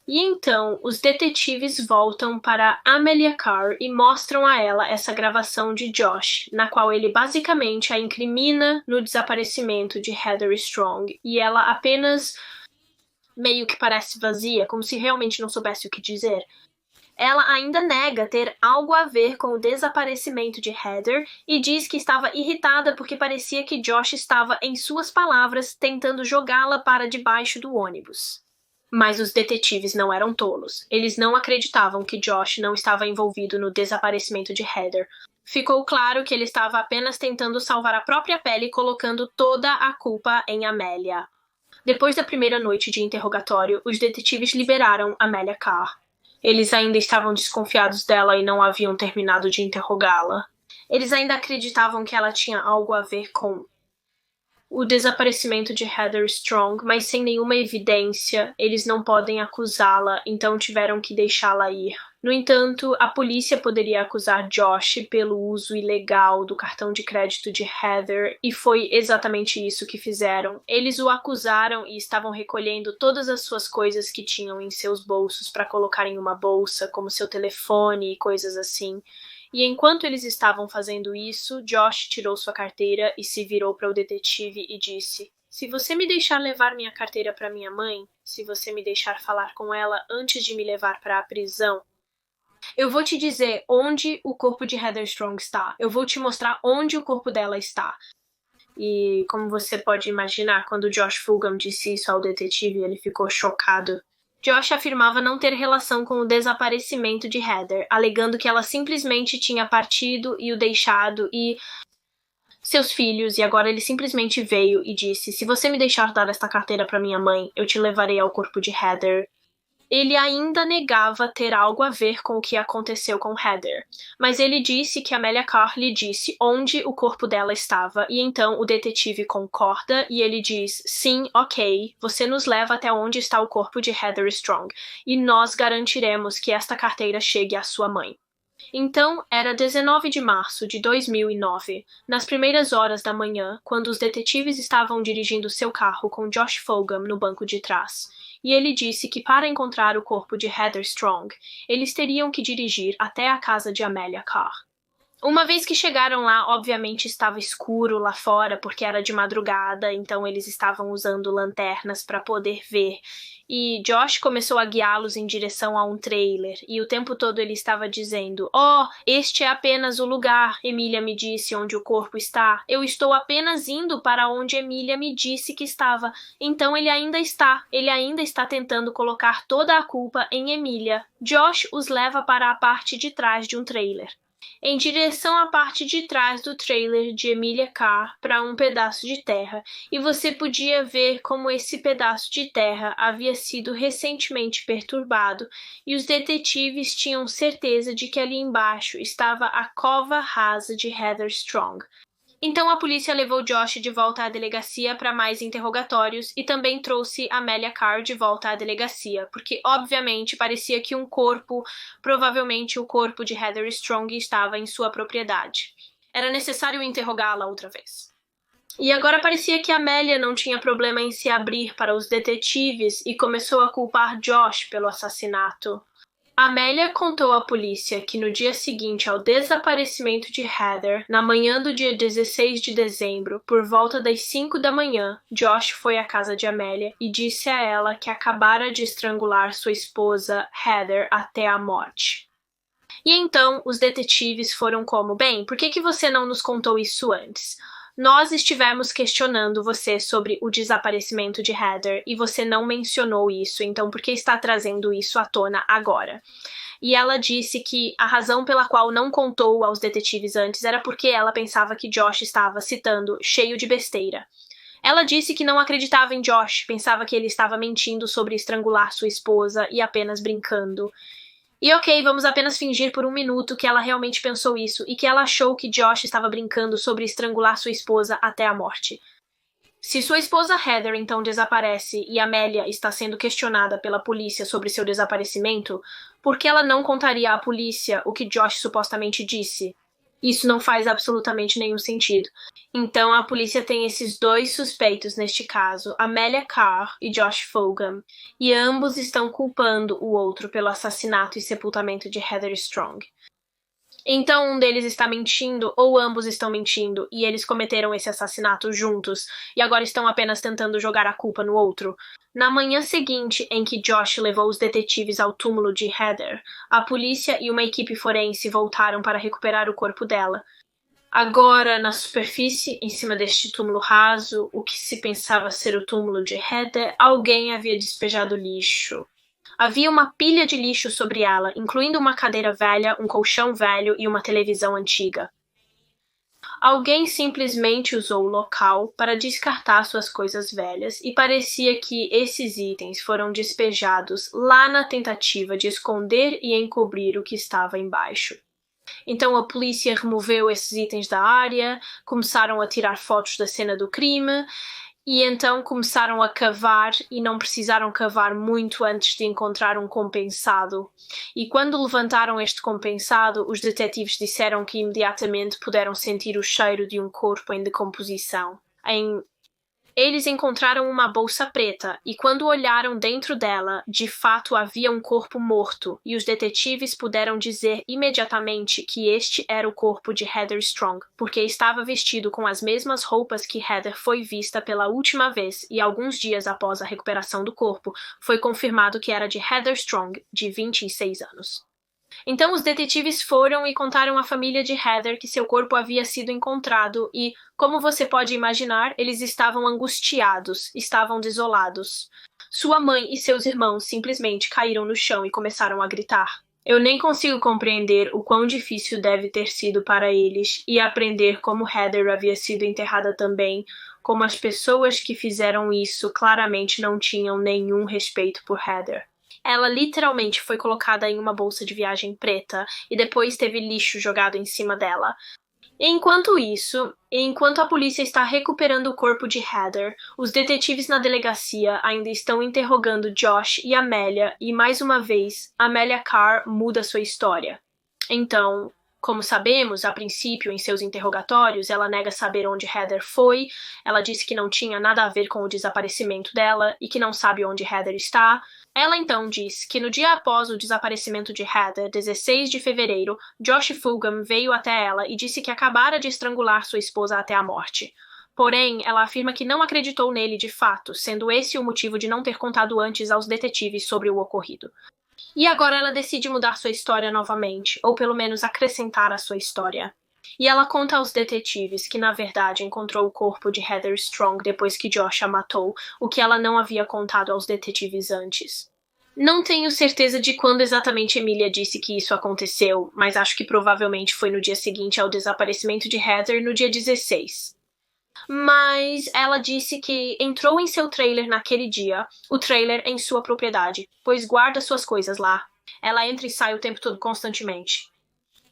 E então os detetives voltam para Amelia Carr e mostram a ela essa gravação de Josh, na qual ele basicamente a incrimina no desaparecimento de Heather Strong, e ela apenas meio que parece vazia, como se realmente não soubesse o que dizer. Ela ainda nega ter algo a ver com o desaparecimento de Heather e diz que estava irritada porque parecia que Josh estava, em suas palavras, tentando jogá-la para debaixo do ônibus. Mas os detetives não eram tolos. Eles não acreditavam que Josh não estava envolvido no desaparecimento de Heather. Ficou claro que ele estava apenas tentando salvar a própria pele, colocando toda a culpa em Amelia. Depois da primeira noite de interrogatório, os detetives liberaram Amelia Carr. Eles ainda estavam desconfiados dela e não haviam terminado de interrogá-la. Eles ainda acreditavam que ela tinha algo a ver com o desaparecimento de Heather Strong, mas sem nenhuma evidência, eles não podem acusá-la, então tiveram que deixá-la ir. No entanto, a polícia poderia acusar Josh pelo uso ilegal do cartão de crédito de Heather, e foi exatamente isso que fizeram. Eles o acusaram e estavam recolhendo todas as suas coisas que tinham em seus bolsos para colocar em uma bolsa, como seu telefone e coisas assim. E enquanto eles estavam fazendo isso, Josh tirou sua carteira e se virou para o detetive e disse: "Se você me deixar levar minha carteira para minha mãe, se você me deixar falar com ela antes de me levar para a prisão, eu vou te dizer onde o corpo de Heather Strong está. Eu vou te mostrar onde o corpo dela está." E como você pode imaginar, quando Josh Fulgham disse isso ao detetive, ele ficou chocado. Josh afirmava não ter relação com o desaparecimento de Heather, alegando que ela simplesmente tinha partido e o deixado e seus filhos, e agora ele simplesmente veio e disse: se você me deixar dar esta carteira para minha mãe, eu te levarei ao corpo de Heather. Ele ainda negava ter algo a ver com o que aconteceu com Heather, mas ele disse que Amelia Carr lhe disse onde o corpo dela estava, e então o detetive concorda e ele diz: sim, ok, você nos leva até onde está o corpo de Heather Strong, e nós garantiremos que esta carteira chegue à sua mãe. Então, era 19 de março de 2009, nas primeiras horas da manhã, quando os detetives estavam dirigindo seu carro com Josh Fogham no banco de trás. E ele disse que para encontrar o corpo de Heather Strong, eles teriam que dirigir até a casa de Amelia Carr. Uma vez que chegaram lá, obviamente estava escuro lá fora, porque era de madrugada, então eles estavam usando lanternas para poder ver. E Josh começou a guiá-los em direção a um trailer, e o tempo todo ele estava dizendo: "Oh, este é apenas o lugar, Emília me disse onde o corpo está. Eu estou apenas indo para onde Emília me disse que estava." Então ele ainda está tentando colocar toda a culpa em Emília. Josh os leva para a parte de trás de um trailer, em direção à parte de trás do trailer de Amelia Carr, para um pedaço de terra, e você podia ver como esse pedaço de terra havia sido recentemente perturbado, e os detetives tinham certeza de que ali embaixo estava a cova rasa de Heather Strong. Então a polícia levou Josh de volta à delegacia para mais interrogatórios e também trouxe Amelia Carr de volta à delegacia, porque obviamente parecia que um corpo, provavelmente o corpo de Heather Strong, estava em sua propriedade. Era necessário interrogá-la outra vez. E agora parecia que Amelia não tinha problema em se abrir para os detetives e começou a culpar Josh pelo assassinato. Amelia contou à polícia que no dia seguinte ao desaparecimento de Heather, na manhã do dia 16 de dezembro, por volta das 5 da manhã, Josh foi à casa de Amelia e disse a ela que acabara de estrangular sua esposa, Heather, até a morte. E então os detetives foram como: bem, por que você não nos contou isso antes? Nós estivemos questionando você sobre o desaparecimento de Heather e você não mencionou isso, então por que está trazendo isso à tona agora? E ela disse que a razão pela qual não contou aos detetives antes era porque ela pensava que Josh estava, citando, cheio de besteira. Ela disse que não acreditava em Josh, pensava que ele estava mentindo sobre estrangular sua esposa e apenas brincando. E ok, vamos apenas fingir por um minuto que ela realmente pensou isso e que ela achou que Josh estava brincando sobre estrangular sua esposa até a morte. Se sua esposa Heather então desaparece e Amelia está sendo questionada pela polícia sobre seu desaparecimento, por que ela não contaria à polícia o que Josh supostamente disse? Isso não faz absolutamente nenhum sentido. Então a polícia tem esses dois suspeitos neste caso, Amelia Carr e Josh Fogham, e ambos estão culpando o outro pelo assassinato e sepultamento de Heather Strong. Então um deles está mentindo, ou ambos estão mentindo, e eles cometeram esse assassinato juntos, e agora estão apenas tentando jogar a culpa no outro. Na manhã seguinte em que Josh levou os detetives ao túmulo de Heather, a polícia e uma equipe forense voltaram para recuperar o corpo dela. Agora, na superfície, em cima deste túmulo raso, o que se pensava ser o túmulo de Heather, alguém havia despejado lixo. Havia uma pilha de lixo sobre ela, incluindo uma cadeira velha, um colchão velho e uma televisão antiga. Alguém simplesmente usou o local para descartar suas coisas velhas e parecia que esses itens foram despejados lá na tentativa de esconder e encobrir o que estava embaixo. Então a polícia removeu esses itens da área, começaram a tirar fotos da cena do crime, e então começaram a cavar e não precisaram cavar muito antes de encontrar um compensado. E quando levantaram este compensado, os detetives disseram que imediatamente puderam sentir o cheiro de um corpo em decomposição. Eles encontraram uma bolsa preta e quando olharam dentro dela, de fato havia um corpo morto e os detetives puderam dizer imediatamente que este era o corpo de Heather Strong, porque estava vestido com as mesmas roupas que Heather foi vista pela última vez e alguns dias após a recuperação do corpo, foi confirmado que era de Heather Strong, de 26 anos. Então os detetives foram e contaram à família de Heather que seu corpo havia sido encontrado e, como você pode imaginar, eles estavam angustiados, estavam desolados. Sua mãe e seus irmãos simplesmente caíram no chão e começaram a gritar. Eu nem consigo compreender o quão difícil deve ter sido para eles e aprender como Heather havia sido enterrada também, como as pessoas que fizeram isso claramente não tinham nenhum respeito por Heather. Ela literalmente foi colocada em uma bolsa de viagem preta e depois teve lixo jogado em cima dela. Enquanto isso, enquanto a polícia está recuperando o corpo de Heather, os detetives na delegacia ainda estão interrogando Josh e Amelia e, mais uma vez, Amelia Carr muda sua história. Então, como sabemos, a princípio, em seus interrogatórios, ela nega saber onde Heather foi, ela disse que não tinha nada a ver com o desaparecimento dela e que não sabe onde Heather está. Ela então diz que no dia após o desaparecimento de Heather, 16 de fevereiro, Josh Fulgham veio até ela e disse que acabara de estrangular sua esposa até a morte. Porém, ela afirma que não acreditou nele de fato, sendo esse o motivo de não ter contado antes aos detetives sobre o ocorrido. E agora ela decide mudar sua história novamente, ou pelo menos acrescentar a sua história. E ela conta aos detetives que, na verdade, encontrou o corpo de Heather Strong depois que Josh a matou, o que ela não havia contado aos detetives antes. Não tenho certeza de quando exatamente Emilia disse que isso aconteceu, mas acho que provavelmente foi no dia seguinte ao desaparecimento de Heather, no dia 16. Mas ela disse que entrou em seu trailer naquele dia, o trailer em sua propriedade, pois guarda suas coisas lá. Ela entra e sai o tempo todo constantemente.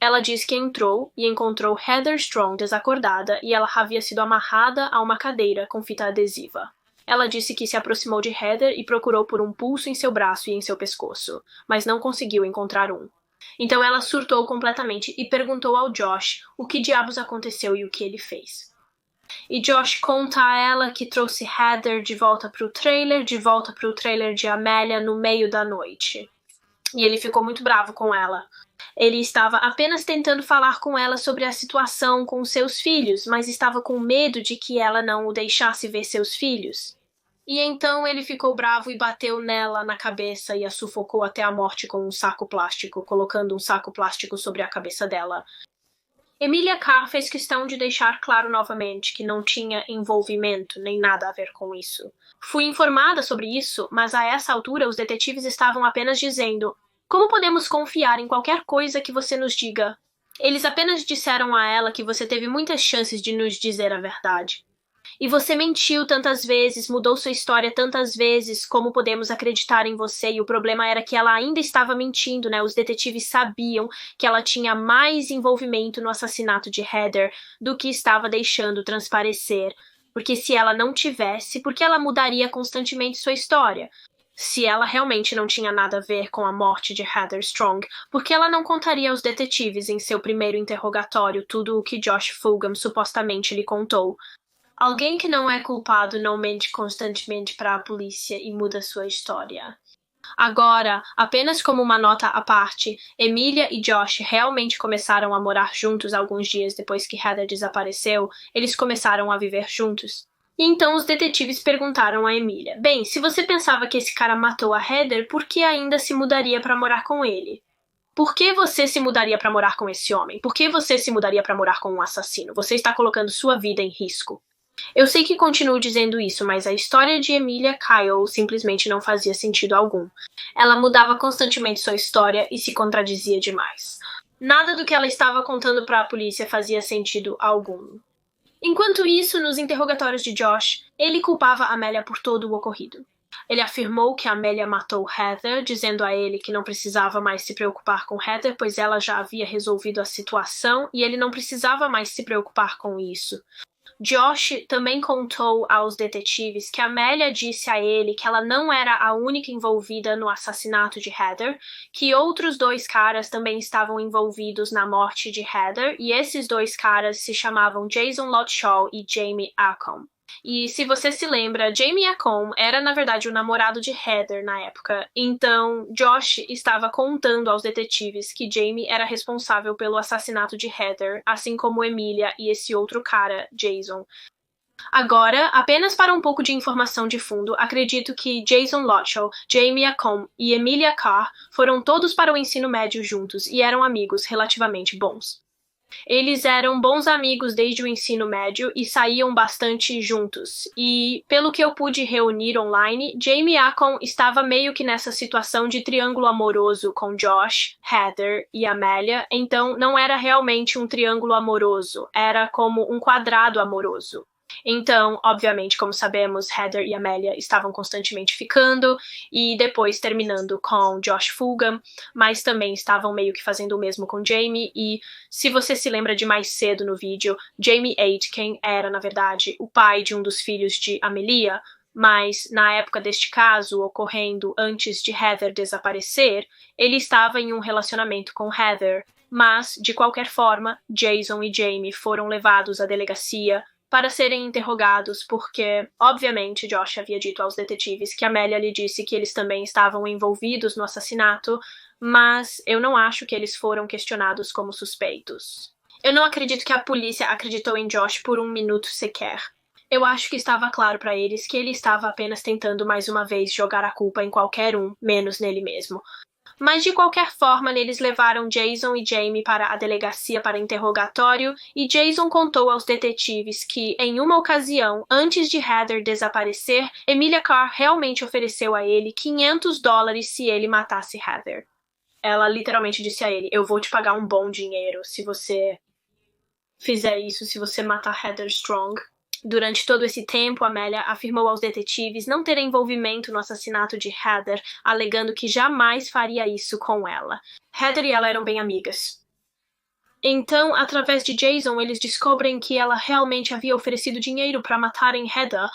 Ela diz que entrou e encontrou Heather Strong desacordada e ela havia sido amarrada a uma cadeira com fita adesiva. Ela disse que se aproximou de Heather e procurou por um pulso em seu braço e em seu pescoço, mas não conseguiu encontrar um. Então ela surtou completamente e perguntou ao Josh o que diabos aconteceu e o que ele fez. E Josh conta a ela que trouxe Heather de volta pro trailer de Amelia no meio da noite. E ele ficou muito bravo com ela. Ele estava apenas tentando falar com ela sobre a situação com seus filhos, mas estava com medo de que ela não o deixasse ver seus filhos. E então ele ficou bravo e bateu nela na cabeça e a sufocou até a morte com um saco plástico, colocando um saco plástico sobre a cabeça dela. Emilia Carr fez questão de deixar claro novamente que não tinha envolvimento nem nada a ver com isso. Fui informada sobre isso, mas a essa altura os detetives estavam apenas dizendo: como podemos confiar em qualquer coisa que você nos diga? Eles apenas disseram a ela que você teve muitas chances de nos dizer a verdade. E você mentiu tantas vezes, mudou sua história tantas vezes, como podemos acreditar em você? E o problema era que ela ainda estava mentindo, né? Os detetives sabiam que ela tinha mais envolvimento no assassinato de Heather do que estava deixando transparecer. Porque se ela não tivesse, por que ela mudaria constantemente sua história? Se ela realmente não tinha nada a ver com a morte de Heather Strong, por que ela não contaria aos detetives em seu primeiro interrogatório tudo o que Josh Fulgham supostamente lhe contou? Alguém que não é culpado não mente constantemente para a polícia e muda sua história. Agora, apenas como uma nota à parte, Emilia e Josh realmente começaram a morar juntos alguns dias depois que Heather desapareceu. Eles começaram a viver juntos. E então os detetives perguntaram a Emilia: bem, se você pensava que esse cara matou a Heather, por que ainda se mudaria para morar com ele? Por que você se mudaria para morar com esse homem? Por que você se mudaria para morar com um assassino? Você está colocando sua vida em risco. Eu sei que continuo dizendo isso, mas a história de Emilia Kyle simplesmente não fazia sentido algum. Ela mudava constantemente sua história e se contradizia demais. Nada do que ela estava contando para a polícia fazia sentido algum. Enquanto isso, nos interrogatórios de Josh, ele culpava Amelia por todo o ocorrido. Ele afirmou que Amelia matou Heather, dizendo a ele que não precisava mais se preocupar com Heather, pois ela já havia resolvido a situação e ele não precisava mais se preocupar com isso. Josh também contou aos detetives que Amelia disse a ele que ela não era a única envolvida no assassinato de Heather, que outros dois caras também estavam envolvidos na morte de Heather, e esses dois caras se chamavam Jason Lotshaw e Jamie Acom. E se você se lembra, Jamie Acom era na verdade o namorado de Heather na época, então Josh estava contando aos detetives que Jamie era responsável pelo assassinato de Heather, assim como Emilia e esse outro cara, Jason. Agora, apenas para um pouco de informação de fundo, acredito que Jason Lotchell, Jamie Acom e Emilia Carr foram todos para o ensino médio juntos e eram amigos relativamente bons. Eles eram bons amigos desde o ensino médio e saíam bastante juntos. E, pelo que eu pude reunir online, Jamie Acom estava meio que nessa situação de triângulo amoroso com Josh, Heather e Amélia, então não era realmente um triângulo amoroso, era como um quadrado amoroso. Então, obviamente, como sabemos, Heather e Amélia estavam constantemente ficando e depois terminando com Josh Fulgham, mas também estavam meio que fazendo o mesmo com Jamie e, se você se lembra de mais cedo no vídeo, Jamie Aitken era, na verdade, o pai de um dos filhos de Amelia, mas na época deste caso, ocorrendo antes de Heather desaparecer, ele estava em um relacionamento com Heather, mas, de qualquer forma, Jason e Jamie foram levados à delegacia para serem interrogados porque, obviamente, Josh havia dito aos detetives que Amélia lhe disse que eles também estavam envolvidos no assassinato, mas eu não acho que eles foram questionados como suspeitos. Eu não acredito que a polícia acreditou em Josh por um minuto sequer. Eu acho que estava claro para eles que ele estava apenas tentando mais uma vez jogar a culpa em qualquer um, menos nele mesmo. Mas de qualquer forma, eles levaram Jason e Jamie para a delegacia para interrogatório e Jason contou aos detetives que, em uma ocasião, antes de Heather desaparecer, Emilia Carr realmente ofereceu a ele $500 se ele matasse Heather. Ela literalmente disse a ele, eu vou te pagar um bom dinheiro se você fizer isso, se você matar Heather Strong. Durante todo esse tempo, Amélia afirmou aos detetives não ter envolvimento no assassinato de Heather, alegando que jamais faria isso com ela. Heather e ela eram bem amigas. Então, através de Jason, eles descobrem que ela realmente havia oferecido dinheiro para matarem Heather.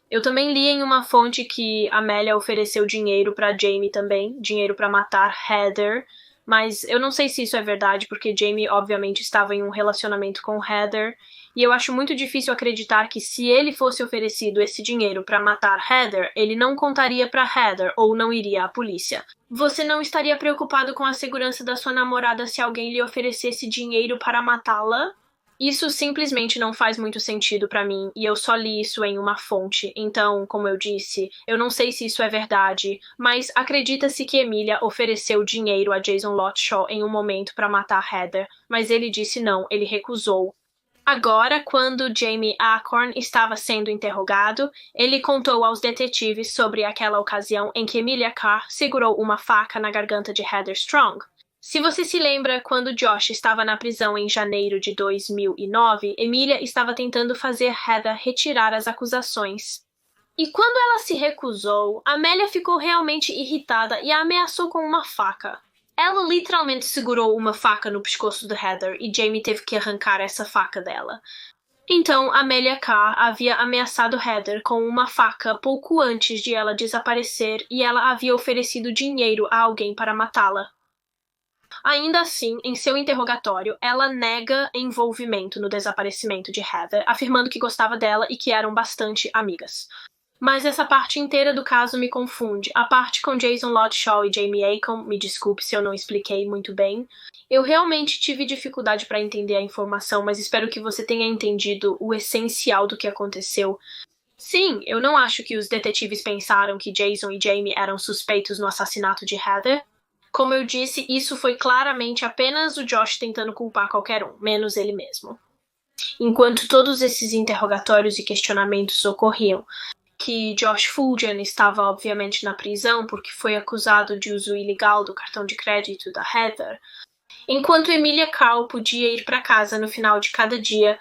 Eu também li em uma fonte que Amélia ofereceu dinheiro para Jamie também, dinheiro para matar Heather, mas eu não sei se isso é verdade, porque Jamie obviamente estava em um relacionamento com Heather, e eu acho muito difícil acreditar que se ele fosse oferecido esse dinheiro para matar Heather, ele não contaria para Heather ou não iria à polícia. Você não estaria preocupado com a segurança da sua namorada se alguém lhe oferecesse dinheiro para matá-la? Isso simplesmente não faz muito sentido pra mim, e eu só li isso em uma fonte, então, como eu disse, eu não sei se isso é verdade, mas acredita-se que Emilia ofereceu dinheiro a Jason Lotchell em um momento para matar Heather, mas ele disse não, ele recusou. Agora, quando Jamie Acorn estava sendo interrogado, ele contou aos detetives sobre aquela ocasião em que Emilia Carr segurou uma faca na garganta de Heather Strong. Se você se lembra, quando Josh estava na prisão em janeiro de 2009, Emilia estava tentando fazer Heather retirar as acusações. E quando ela se recusou, Amélia ficou realmente irritada e a ameaçou com uma faca. Ela literalmente segurou uma faca no pescoço de Heather e Jamie teve que arrancar essa faca dela. Então, Amelia Carr havia ameaçado Heather com uma faca pouco antes de ela desaparecer e ela havia oferecido dinheiro a alguém para matá-la. Ainda assim, em seu interrogatório, ela nega envolvimento no desaparecimento de Heather, afirmando que gostava dela e que eram bastante amigas. Mas essa parte inteira do caso me confunde. A parte com Jason Lotchell e Jamie Acom, me desculpe se eu não expliquei muito bem. Eu realmente tive dificuldade para entender a informação, mas espero que você tenha entendido o essencial do que aconteceu. Sim, eu não acho que os detetives pensaram que Jason e Jamie eram suspeitos no assassinato de Heather. Como eu disse, isso foi claramente apenas o Josh tentando culpar qualquer um, menos ele mesmo. Enquanto todos esses interrogatórios e questionamentos ocorriam, que Josh Fulgham estava obviamente na prisão porque foi acusado de uso ilegal do cartão de crédito da Heather, enquanto Emilia Carr podia ir para casa no final de cada dia.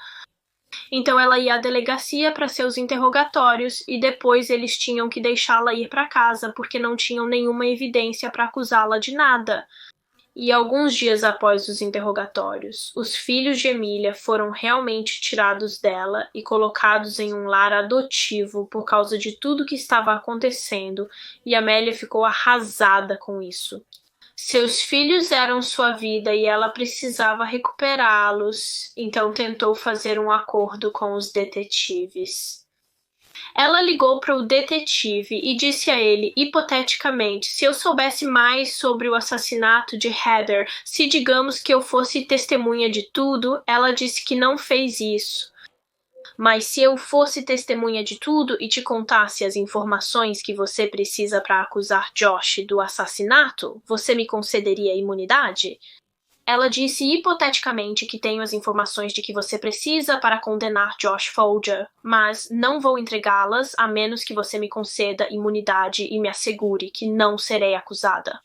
Então ela ia à delegacia para seus interrogatórios e depois eles tinham que deixá-la ir para casa porque não tinham nenhuma evidência para acusá-la de nada. E alguns dias após os interrogatórios, os filhos de Emilia foram realmente tirados dela e colocados em um lar adotivo por causa de tudo que estava acontecendo, e Amélia ficou arrasada com isso. Seus filhos eram sua vida e ela precisava recuperá-los, então tentou fazer um acordo com os detetives. Ela ligou para o detetive e disse a ele, hipoteticamente, se eu soubesse mais sobre o assassinato de Heather, se digamos que eu fosse testemunha de tudo, ela disse que não fez isso. Mas se eu fosse testemunha de tudo e te contasse as informações que você precisa para acusar Josh do assassinato, você me concederia imunidade? Ela disse hipoteticamente que tenho as informações de que você precisa para condenar Josh Folger, mas não vou entregá-las a menos que você me conceda imunidade e me assegure que não serei acusada.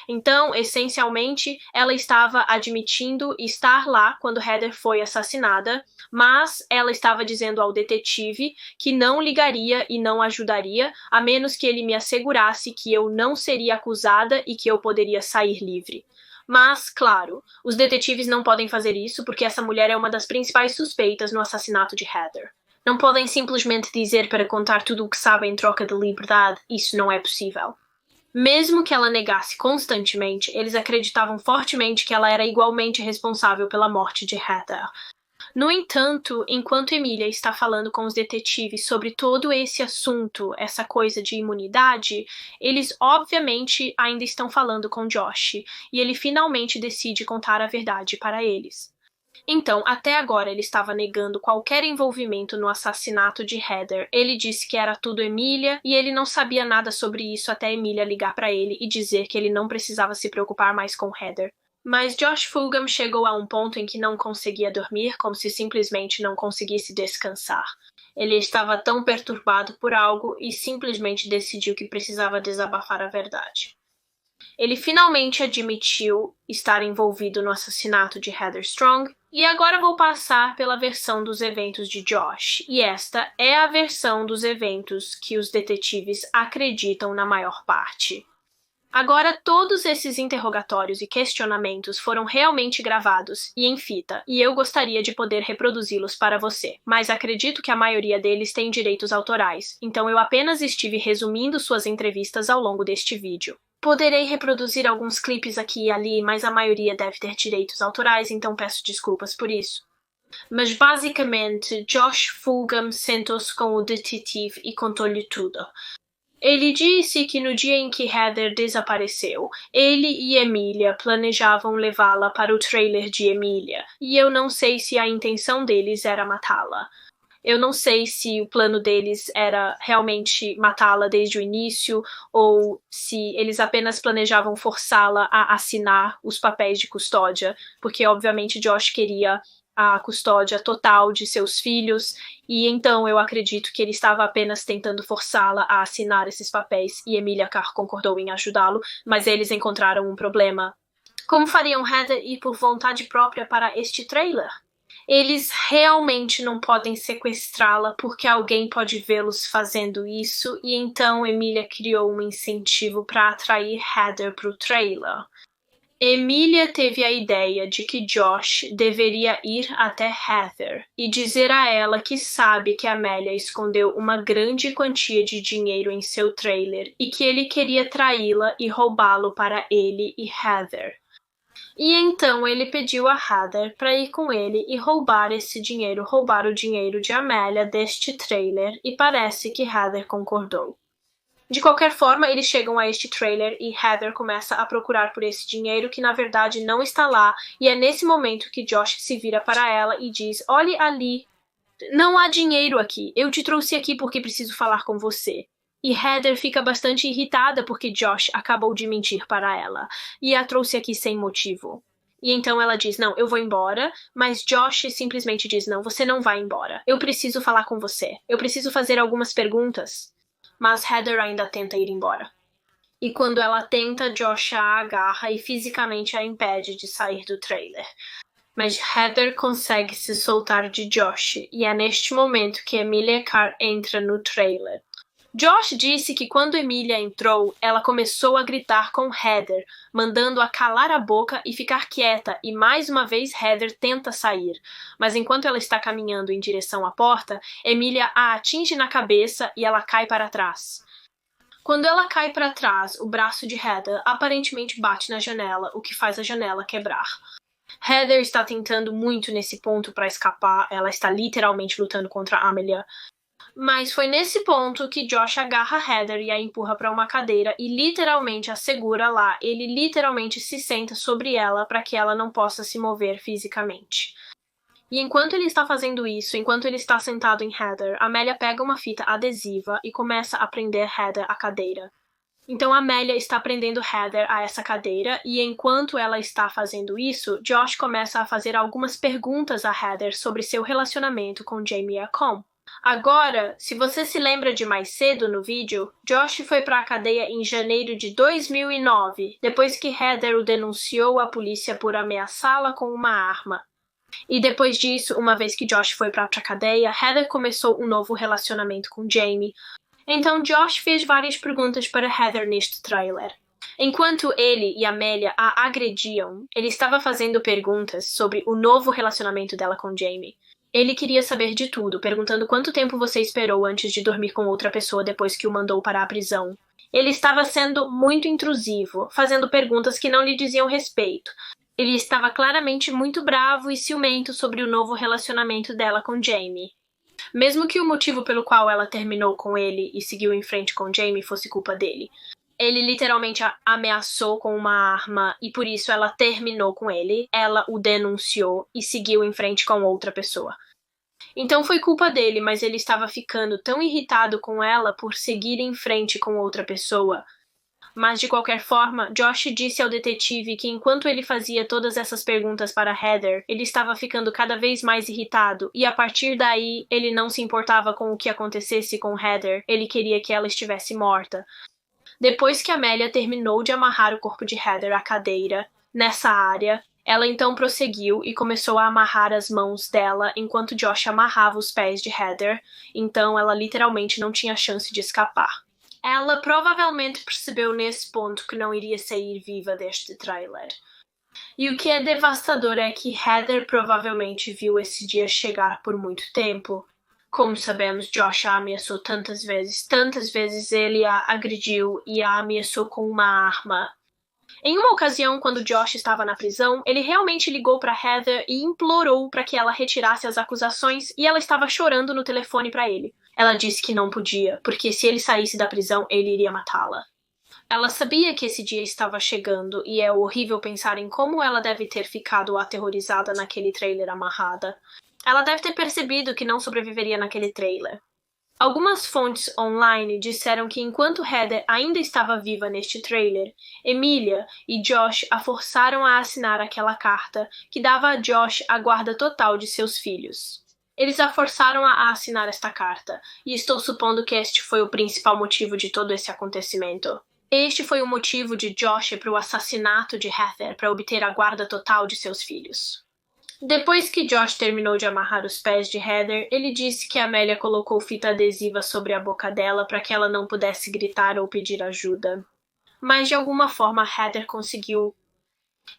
Então, essencialmente, ela estava admitindo estar lá quando Heather foi assassinada, mas ela estava dizendo ao detetive que não ligaria e não ajudaria, a menos que ele me assegurasse que eu não seria acusada e que eu poderia sair livre. Mas, claro, os detetives não podem fazer isso porque essa mulher é uma das principais suspeitas no assassinato de Heather. Não podem simplesmente dizer para contar tudo o que sabem em troca de liberdade, isso não é possível. Mesmo que ela negasse constantemente, eles acreditavam fortemente que ela era igualmente responsável pela morte de Heather. No entanto, enquanto Emilia está falando com os detetives sobre todo esse assunto, essa coisa de imunidade, eles obviamente ainda estão falando com Josh, e ele finalmente decide contar a verdade para eles. Então, até agora ele estava negando qualquer envolvimento no assassinato de Heather. Ele disse que era tudo Emilia e ele não sabia nada sobre isso até Emilia ligar para ele e dizer que ele não precisava se preocupar mais com Heather. Mas Josh Fulgham chegou a um ponto em que não conseguia dormir, como se simplesmente não conseguisse descansar. Ele estava tão perturbado por algo e simplesmente decidiu que precisava desabafar a verdade. Ele finalmente admitiu estar envolvido no assassinato de Heather Strong, e agora vou passar pela versão dos eventos de Josh, e esta é a versão dos eventos que os detetives acreditam na maior parte. Agora, todos esses interrogatórios e questionamentos foram realmente gravados e em fita, e eu gostaria de poder reproduzi-los para você, mas acredito que a maioria deles tem direitos autorais, então eu apenas estive resumindo suas entrevistas ao longo deste vídeo. Poderei reproduzir alguns clipes aqui e ali, mas a maioria deve ter direitos autorais, então peço desculpas por isso. Mas basicamente, Josh Fulgham sentou-se com o detetive e contou-lhe tudo. Ele disse que no dia em que Heather desapareceu, ele e Emilia planejavam levá-la para o trailer de Emilia, e eu não sei se a intenção deles era matá-la. Eu não sei se o plano deles era realmente matá-la desde o início, ou se eles apenas planejavam forçá-la a assinar os papéis de custódia, porque obviamente Josh queria a custódia total de seus filhos, e então eu acredito que ele estava apenas tentando forçá-la a assinar esses papéis, e Emilia Carr concordou em ajudá-lo, mas eles encontraram um problema. Como fariam Heather ir por vontade própria para este trailer? Eles realmente não podem sequestrá-la porque alguém pode vê-los fazendo isso, e então Emilia criou um incentivo para atrair Heather para o trailer. Emilia teve a ideia de que Josh deveria ir até Heather e dizer a ela que sabe que Amélia escondeu uma grande quantia de dinheiro em seu trailer e que ele queria traí-la e roubá-lo para ele e Heather. E então ele pediu a Heather para ir com ele e roubar esse dinheiro, roubar o dinheiro de Amélia deste trailer, e parece que Heather concordou. De qualquer forma, eles chegam a este trailer e Heather começa a procurar por esse dinheiro que na verdade não está lá, e é nesse momento que Josh se vira para ela e diz: "Olhe ali, não há dinheiro aqui, eu te trouxe aqui porque preciso falar com você." E Heather fica bastante irritada porque Josh acabou de mentir para ela, e a trouxe aqui sem motivo. E então ela diz: "Não, eu vou embora", mas Josh simplesmente diz: "Não, você não vai embora, eu preciso falar com você, eu preciso fazer algumas perguntas." Mas Heather ainda tenta ir embora. E quando ela tenta, Josh a agarra e fisicamente a impede de sair do trailer. Mas Heather consegue se soltar de Josh, e é neste momento que Emilia Carr entra no trailer. Josh disse que quando Emilia entrou, ela começou a gritar com Heather, mandando-a calar a boca e ficar quieta, e mais uma vez Heather tenta sair. Mas enquanto ela está caminhando em direção à porta, Emilia a atinge na cabeça e ela cai para trás. Quando ela cai para trás, o braço de Heather aparentemente bate na janela, o que faz a janela quebrar. Heather está tentando muito nesse ponto para escapar, ela está literalmente lutando contra Amelia. Mas foi nesse ponto que Josh agarra Heather e a empurra para uma cadeira e literalmente a segura lá. Ele literalmente se senta sobre ela para que ela não possa se mover fisicamente. E enquanto ele está fazendo isso, enquanto ele está sentado em Heather, Amélia pega uma fita adesiva e começa a prender Heather à cadeira. Então Amélia está prendendo Heather a essa cadeira e enquanto ela está fazendo isso, Josh começa a fazer algumas perguntas a Heather sobre seu relacionamento com Jamie Acom. Agora, se você se lembra de mais cedo no vídeo, Josh foi para a cadeia em janeiro de 2009, depois que Heather o denunciou à polícia por ameaçá-la com uma arma. E depois disso, uma vez que Josh foi para a cadeia, Heather começou um novo relacionamento com Jamie. Então Josh fez várias perguntas para Heather neste trailer. Enquanto ele e Amélia a agrediam, ele estava fazendo perguntas sobre o novo relacionamento dela com Jamie. Ele queria saber de tudo, perguntando quanto tempo você esperou antes de dormir com outra pessoa depois que o mandou para a prisão. Ele estava sendo muito intrusivo, fazendo perguntas que não lhe diziam respeito. Ele estava claramente muito bravo e ciumento sobre o novo relacionamento dela com Jamie. Mesmo que o motivo pelo qual ela terminou com ele e seguiu em frente com Jamie fosse culpa dele. Ele literalmente a ameaçou com uma arma e por isso ela terminou com ele, ela o denunciou e seguiu em frente com outra pessoa. Então foi culpa dele, mas ele estava ficando tão irritado com ela por seguir em frente com outra pessoa. Mas de qualquer forma, Josh disse ao detetive que enquanto ele fazia todas essas perguntas para Heather, ele estava ficando cada vez mais irritado e a partir daí ele não se importava com o que acontecesse com Heather, ele queria que ela estivesse morta. Depois que Amélia terminou de amarrar o corpo de Heather à cadeira, nessa área, ela então prosseguiu e começou a amarrar as mãos dela enquanto Josh amarrava os pés de Heather, então ela literalmente não tinha chance de escapar. Ela provavelmente percebeu nesse ponto que não iria sair viva deste trailer. E o que é devastador é que Heather provavelmente viu esse dia chegar por muito tempo. Como sabemos, Josh a ameaçou tantas vezes ele a agrediu e a ameaçou com uma arma. Em uma ocasião, quando Josh estava na prisão, ele realmente ligou para Heather e implorou para que ela retirasse as acusações e ela estava chorando no telefone para ele. Ela disse que não podia, porque se ele saísse da prisão, ele iria matá-la. Ela sabia que esse dia estava chegando e é horrível pensar em como ela deve ter ficado aterrorizada naquele trailer amarrada. Ela deve ter percebido que não sobreviveria naquele trailer. Algumas fontes online disseram que enquanto Heather ainda estava viva neste trailer, Emilia e Josh a forçaram a assinar aquela carta que dava a Josh a guarda total de seus filhos. Eles a forçaram a assinar esta carta, e estou supondo que este foi o principal motivo de todo esse acontecimento. Este foi o motivo de Josh para o assassinato de Heather para obter a guarda total de seus filhos. Depois que Josh terminou de amarrar os pés de Heather, ele disse que Amélia colocou fita adesiva sobre a boca dela para que ela não pudesse gritar ou pedir ajuda. Mas de alguma forma Heather conseguiu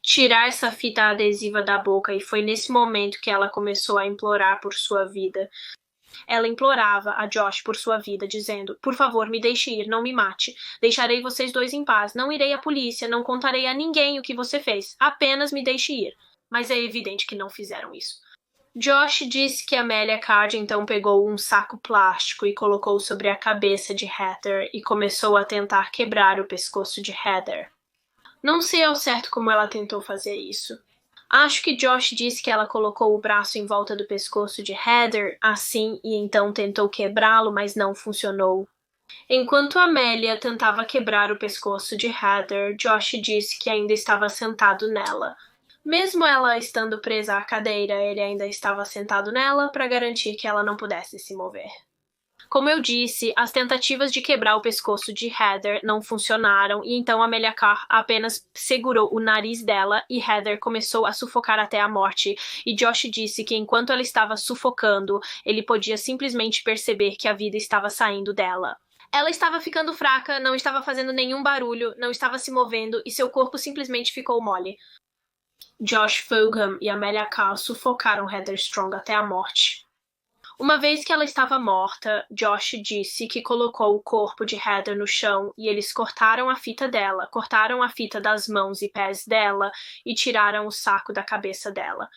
tirar essa fita adesiva da boca e foi nesse momento que ela começou a implorar por sua vida. Ela implorava a Josh por sua vida, dizendo: "Por favor, me deixe ir, não me mate. Deixarei vocês dois em paz, não irei à polícia, não contarei a ninguém o que você fez. Apenas me deixe ir." Mas é evidente que não fizeram isso. Josh disse que Amélia Card então pegou um saco plástico e colocou sobre a cabeça de Heather e começou a tentar quebrar o pescoço de Heather. Não sei ao certo como ela tentou fazer isso. Acho que Josh disse que ela colocou o braço em volta do pescoço de Heather, assim, e então tentou quebrá-lo, mas não funcionou. Enquanto Amélia tentava quebrar o pescoço de Heather, Josh disse que ainda estava sentado nela. Mesmo ela estando presa à cadeira, ele ainda estava sentado nela para garantir que ela não pudesse se mover. Como eu disse, as tentativas de quebrar o pescoço de Heather não funcionaram e então Amélia Carr apenas segurou o nariz dela e Heather começou a sufocar até a morte e Josh disse que enquanto ela estava sufocando, ele podia simplesmente perceber que a vida estava saindo dela. Ela estava ficando fraca, não estava fazendo nenhum barulho, não estava se movendo e seu corpo simplesmente ficou mole. Josh Fulgham e Amélia Carr sufocaram Heather Strong até a morte. Uma vez que ela estava morta, Josh disse que colocou o corpo de Heather no chão e eles cortaram a fita dela, cortaram a fita das mãos e pés dela e tiraram o saco da cabeça dela.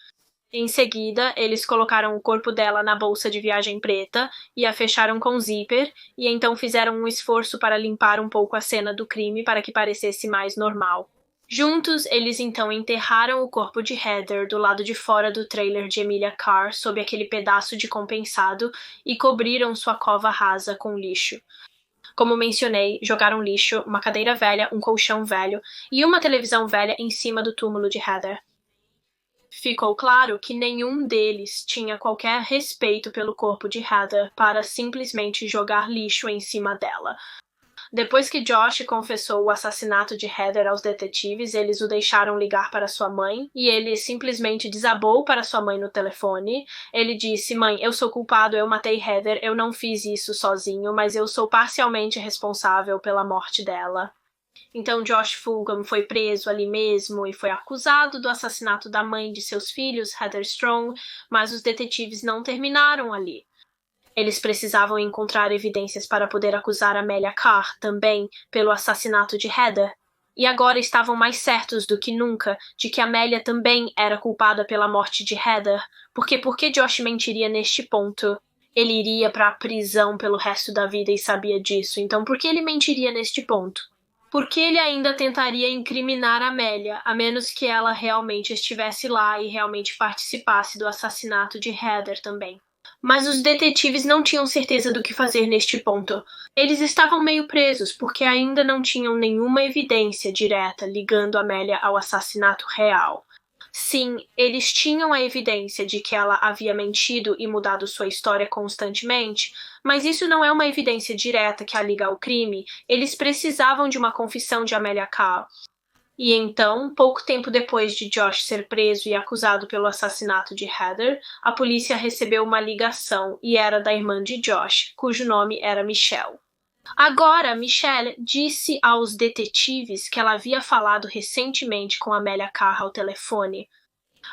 Em seguida, eles colocaram o corpo dela na bolsa de viagem preta e a fecharam com zíper e então fizeram um esforço para limpar um pouco a cena do crime para que parecesse mais normal. Juntos, eles então enterraram o corpo de Heather do lado de fora do trailer de Emilia Carr sob aquele pedaço de compensado e cobriram sua cova rasa com lixo. Como mencionei, jogaram lixo, uma cadeira velha, um colchão velho e uma televisão velha em cima do túmulo de Heather. Ficou claro que nenhum deles tinha qualquer respeito pelo corpo de Heather para simplesmente jogar lixo em cima dela. Depois que Josh confessou o assassinato de Heather aos detetives, eles o deixaram ligar para sua mãe e ele simplesmente desabou para sua mãe no telefone. Ele disse: "Mãe, eu sou culpado, eu matei Heather, eu não fiz isso sozinho, mas eu sou parcialmente responsável pela morte dela." Então Josh Fulgham foi preso ali mesmo e foi acusado do assassinato da mãe de seus filhos, Heather Strong, mas os detetives não terminaram ali. Eles precisavam encontrar evidências para poder acusar Amelia Carr também pelo assassinato de Heather. E agora estavam mais certos do que nunca de que Amelia também era culpada pela morte de Heather, porque por que Josh mentiria neste ponto? Ele iria para a prisão pelo resto da vida e sabia disso, então por que ele mentiria neste ponto? Por que ele ainda tentaria incriminar Amelia, a menos que ela realmente estivesse lá e realmente participasse do assassinato de Heather também? Mas os detetives não tinham certeza do que fazer neste ponto. Eles estavam meio presos, porque ainda não tinham nenhuma evidência direta ligando Amelia ao assassinato real. Sim, eles tinham a evidência de que ela havia mentido e mudado sua história constantemente, mas isso não é uma evidência direta que a liga ao crime. Eles precisavam de uma confissão de Amelia Carr. E então, pouco tempo depois de Josh ser preso e acusado pelo assassinato de Heather, a polícia recebeu uma ligação e era da irmã de Josh, cujo nome era Michelle. Agora, Michelle disse aos detetives que ela havia falado recentemente com Amelia Carr ao telefone.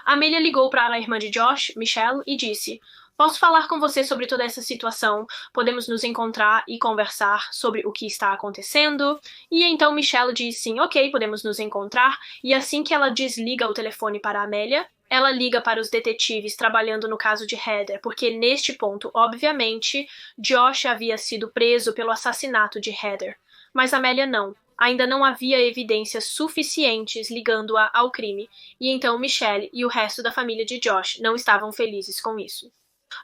Amelia ligou para a irmã de Josh, Michelle, e disse: "Posso falar com você sobre toda essa situação? Podemos nos encontrar e conversar sobre o que está acontecendo?" E então Michelle diz sim, ok, podemos nos encontrar. E assim que ela desliga o telefone para Amelia, ela liga para os detetives trabalhando no caso de Heather, porque neste ponto, obviamente, Josh havia sido preso pelo assassinato de Heather. Mas Amelia não. Ainda não havia evidências suficientes ligando-a ao crime, e então Michelle e o resto da família de Josh não estavam felizes com isso.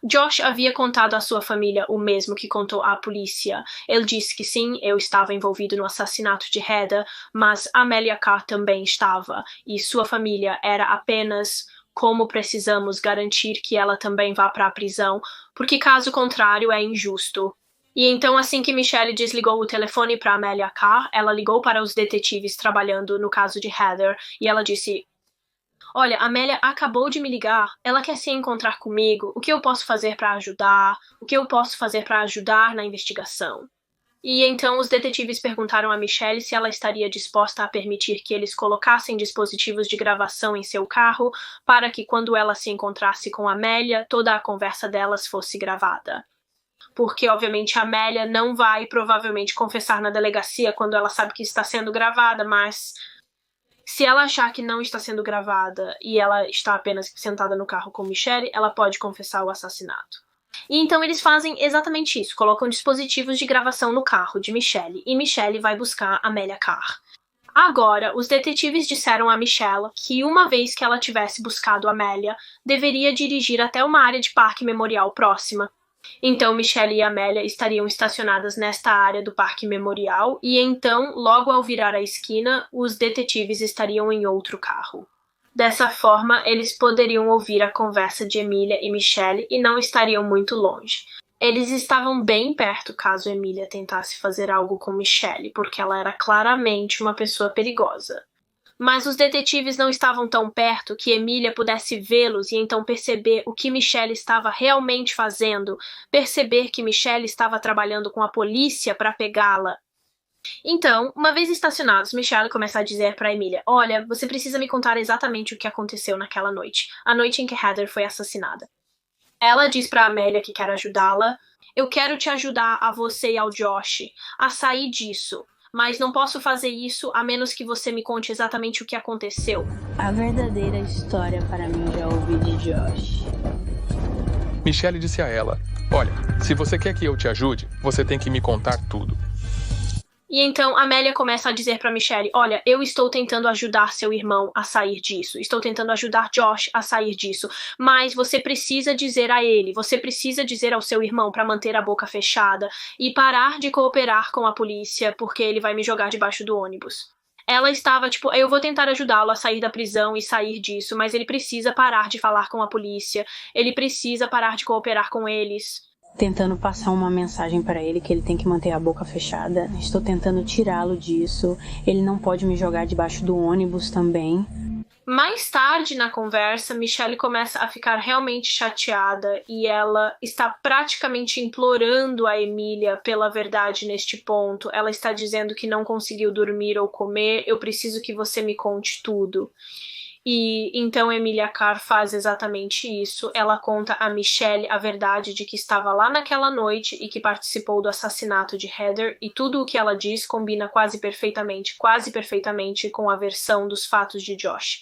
Josh havia contado à sua família o mesmo que contou à polícia. Ele disse que sim, eu estava envolvido no assassinato de Heather, mas Amelia Carr também estava, e sua família era apenas como precisamos garantir que ela também vá para a prisão, porque caso contrário é injusto. E então, assim que Michelle desligou o telefone para Amelia Carr, ela ligou para os detetives trabalhando no caso de Heather, e ela disse: "Olha, Amelia acabou de me ligar, ela quer se encontrar comigo, o que eu posso fazer para ajudar? O que eu posso fazer para ajudar na investigação?" E então os detetives perguntaram a Michelle se ela estaria disposta a permitir que eles colocassem dispositivos de gravação em seu carro para que quando ela se encontrasse com Amelia, toda a conversa delas fosse gravada. Porque, obviamente, a Amelia não vai provavelmente confessar na delegacia quando ela sabe que está sendo gravada, mas se ela achar que não está sendo gravada e ela está apenas sentada no carro com Michelle, ela pode confessar o assassinato. E então eles fazem exatamente isso, colocam dispositivos de gravação no carro de Michelle, e Michelle vai buscar Amelia Carr. Agora, os detetives disseram a Michelle que uma vez que ela tivesse buscado Amelia, deveria dirigir até uma área de parque memorial próxima. Então Michelle e Amelia estariam estacionadas nesta área do parque memorial, e então, logo ao virar a esquina, os detetives estariam em outro carro. Dessa forma, eles poderiam ouvir a conversa de Emilia e Michelle e não estariam muito longe. Eles estavam bem perto caso Emilia tentasse fazer algo com Michelle, porque ela era claramente uma pessoa perigosa. Mas os detetives não estavam tão perto que Emilia pudesse vê-los e então perceber o que Michelle estava realmente fazendo, perceber que Michelle estava trabalhando com a polícia para pegá-la. Então, uma vez estacionados, Michelle começa a dizer para Emilia: "Olha, você precisa me contar exatamente o que aconteceu naquela noite, a noite em que Heather foi assassinada." Ela diz para Amelia que quer ajudá-la. "Eu quero te ajudar a você e ao Josh a sair disso, mas não posso fazer isso a menos que você me conte exatamente o que aconteceu."
A verdadeira história para mim já ouvi de Josh.
Michelle disse a ela: "Olha, se você quer que eu te ajude, você tem que me contar tudo."
E então Amélia começa a dizer pra Michelle, olha, eu estou tentando ajudar seu irmão a sair disso, estou tentando ajudar Josh a sair disso, mas você precisa dizer a ele, você precisa dizer ao seu irmão pra manter a boca fechada e parar de cooperar com a polícia porque ele vai me jogar debaixo do ônibus. Ela estava tipo, eu vou tentar ajudá-lo a sair da prisão e sair disso, mas ele precisa parar de falar com a polícia, ele precisa parar de cooperar com eles.
Tentando passar uma mensagem para ele que ele tem que manter a boca fechada. Estou tentando tirá-lo disso. Ele não pode me jogar debaixo do ônibus também.
Mais tarde na conversa, Michelle começa a ficar realmente chateada e ela está praticamente implorando a Emília pela verdade neste ponto. Ela está dizendo que não conseguiu dormir ou comer, eu preciso que você me conte tudo. E então Emilia Carr faz exatamente isso. Ela conta a Michelle a verdade de que estava lá naquela noite e que participou do assassinato de Heather, e tudo o que ela diz combina quase perfeitamente com a versão dos fatos de Josh.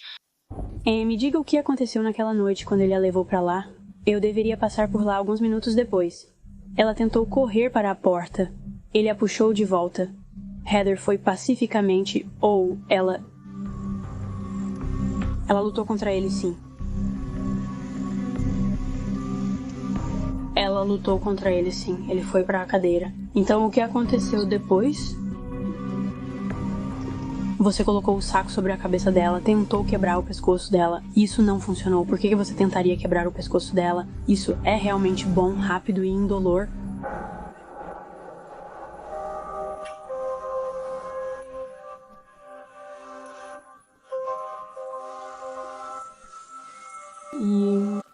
Me diga o que aconteceu naquela noite quando ele a levou pra lá. Eu deveria passar por lá alguns minutos depois. Ela tentou correr para a porta. Ele a puxou de volta. Heather foi pacificamente, ou ela lutou contra ele, sim. Ela lutou contra ele, sim. Ele foi pra cadeira. Então, o que aconteceu depois? Você colocou o saco sobre a cabeça dela, tentou quebrar o pescoço dela. Isso não funcionou. Por que você tentaria quebrar o pescoço dela? Isso é realmente bom, rápido e indolor?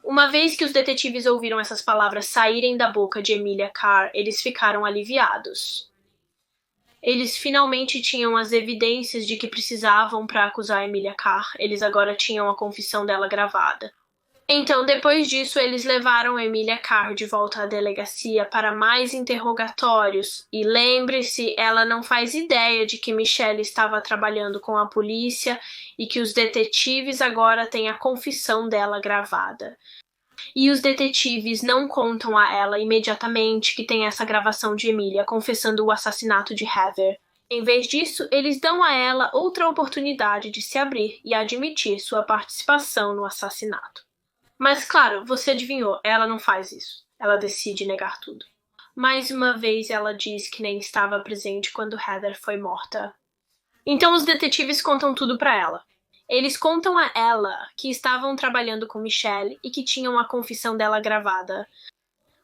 Uma vez que os detetives ouviram essas palavras saírem da boca de Emilia Carr, eles ficaram aliviados. Eles finalmente tinham as evidências de que precisavam para acusar Emilia Carr. Eles agora tinham a confissão dela gravada. Então, depois disso, eles levaram Emilia Carr de volta à delegacia para mais interrogatórios. E lembre-se, ela não faz ideia de que Michelle estava trabalhando com a polícia e que os detetives agora têm a confissão dela gravada. E os detetives não contam a ela imediatamente que tem essa gravação de Emilia confessando o assassinato de Heather. Em vez disso, eles dão a ela outra oportunidade de se abrir e admitir sua participação no assassinato. Mas claro, você adivinhou, ela não faz isso. Ela decide negar tudo. Mais uma vez ela diz que nem estava presente quando Heather foi morta. Então os detetives contam tudo pra ela. Eles contam a ela que estavam trabalhando com Michelle e que tinham a confissão dela gravada.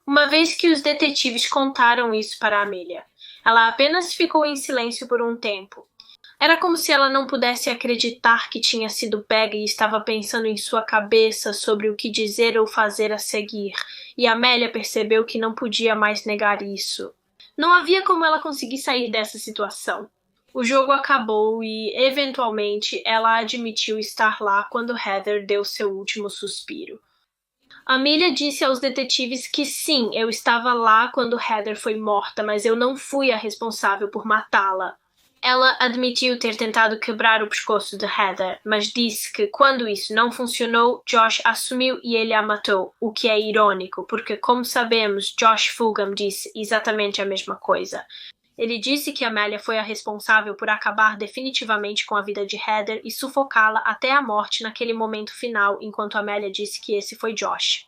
Uma vez que os detetives contaram isso para Amelia, ela apenas ficou em silêncio por um tempo. Era como se ela não pudesse acreditar que tinha sido pega e estava pensando em sua cabeça sobre o que dizer ou fazer a seguir, e Amélia percebeu que não podia mais negar isso. Não havia como ela conseguir sair dessa situação. O jogo acabou e, eventualmente, ela admitiu estar lá quando Heather deu seu último suspiro. Amelia disse aos detetives que sim, eu estava lá quando Heather foi morta, mas eu não fui a responsável por matá-la. Ela admitiu ter tentado quebrar o pescoço de Heather, mas disse que quando isso não funcionou, Josh assumiu e ele a matou, o que é irônico, porque, como sabemos, Josh Fulgham disse exatamente a mesma coisa. Ele disse que Amélia foi a responsável por acabar definitivamente com a vida de Heather e sufocá-la até a morte naquele momento final, enquanto Amélia disse que esse foi Josh.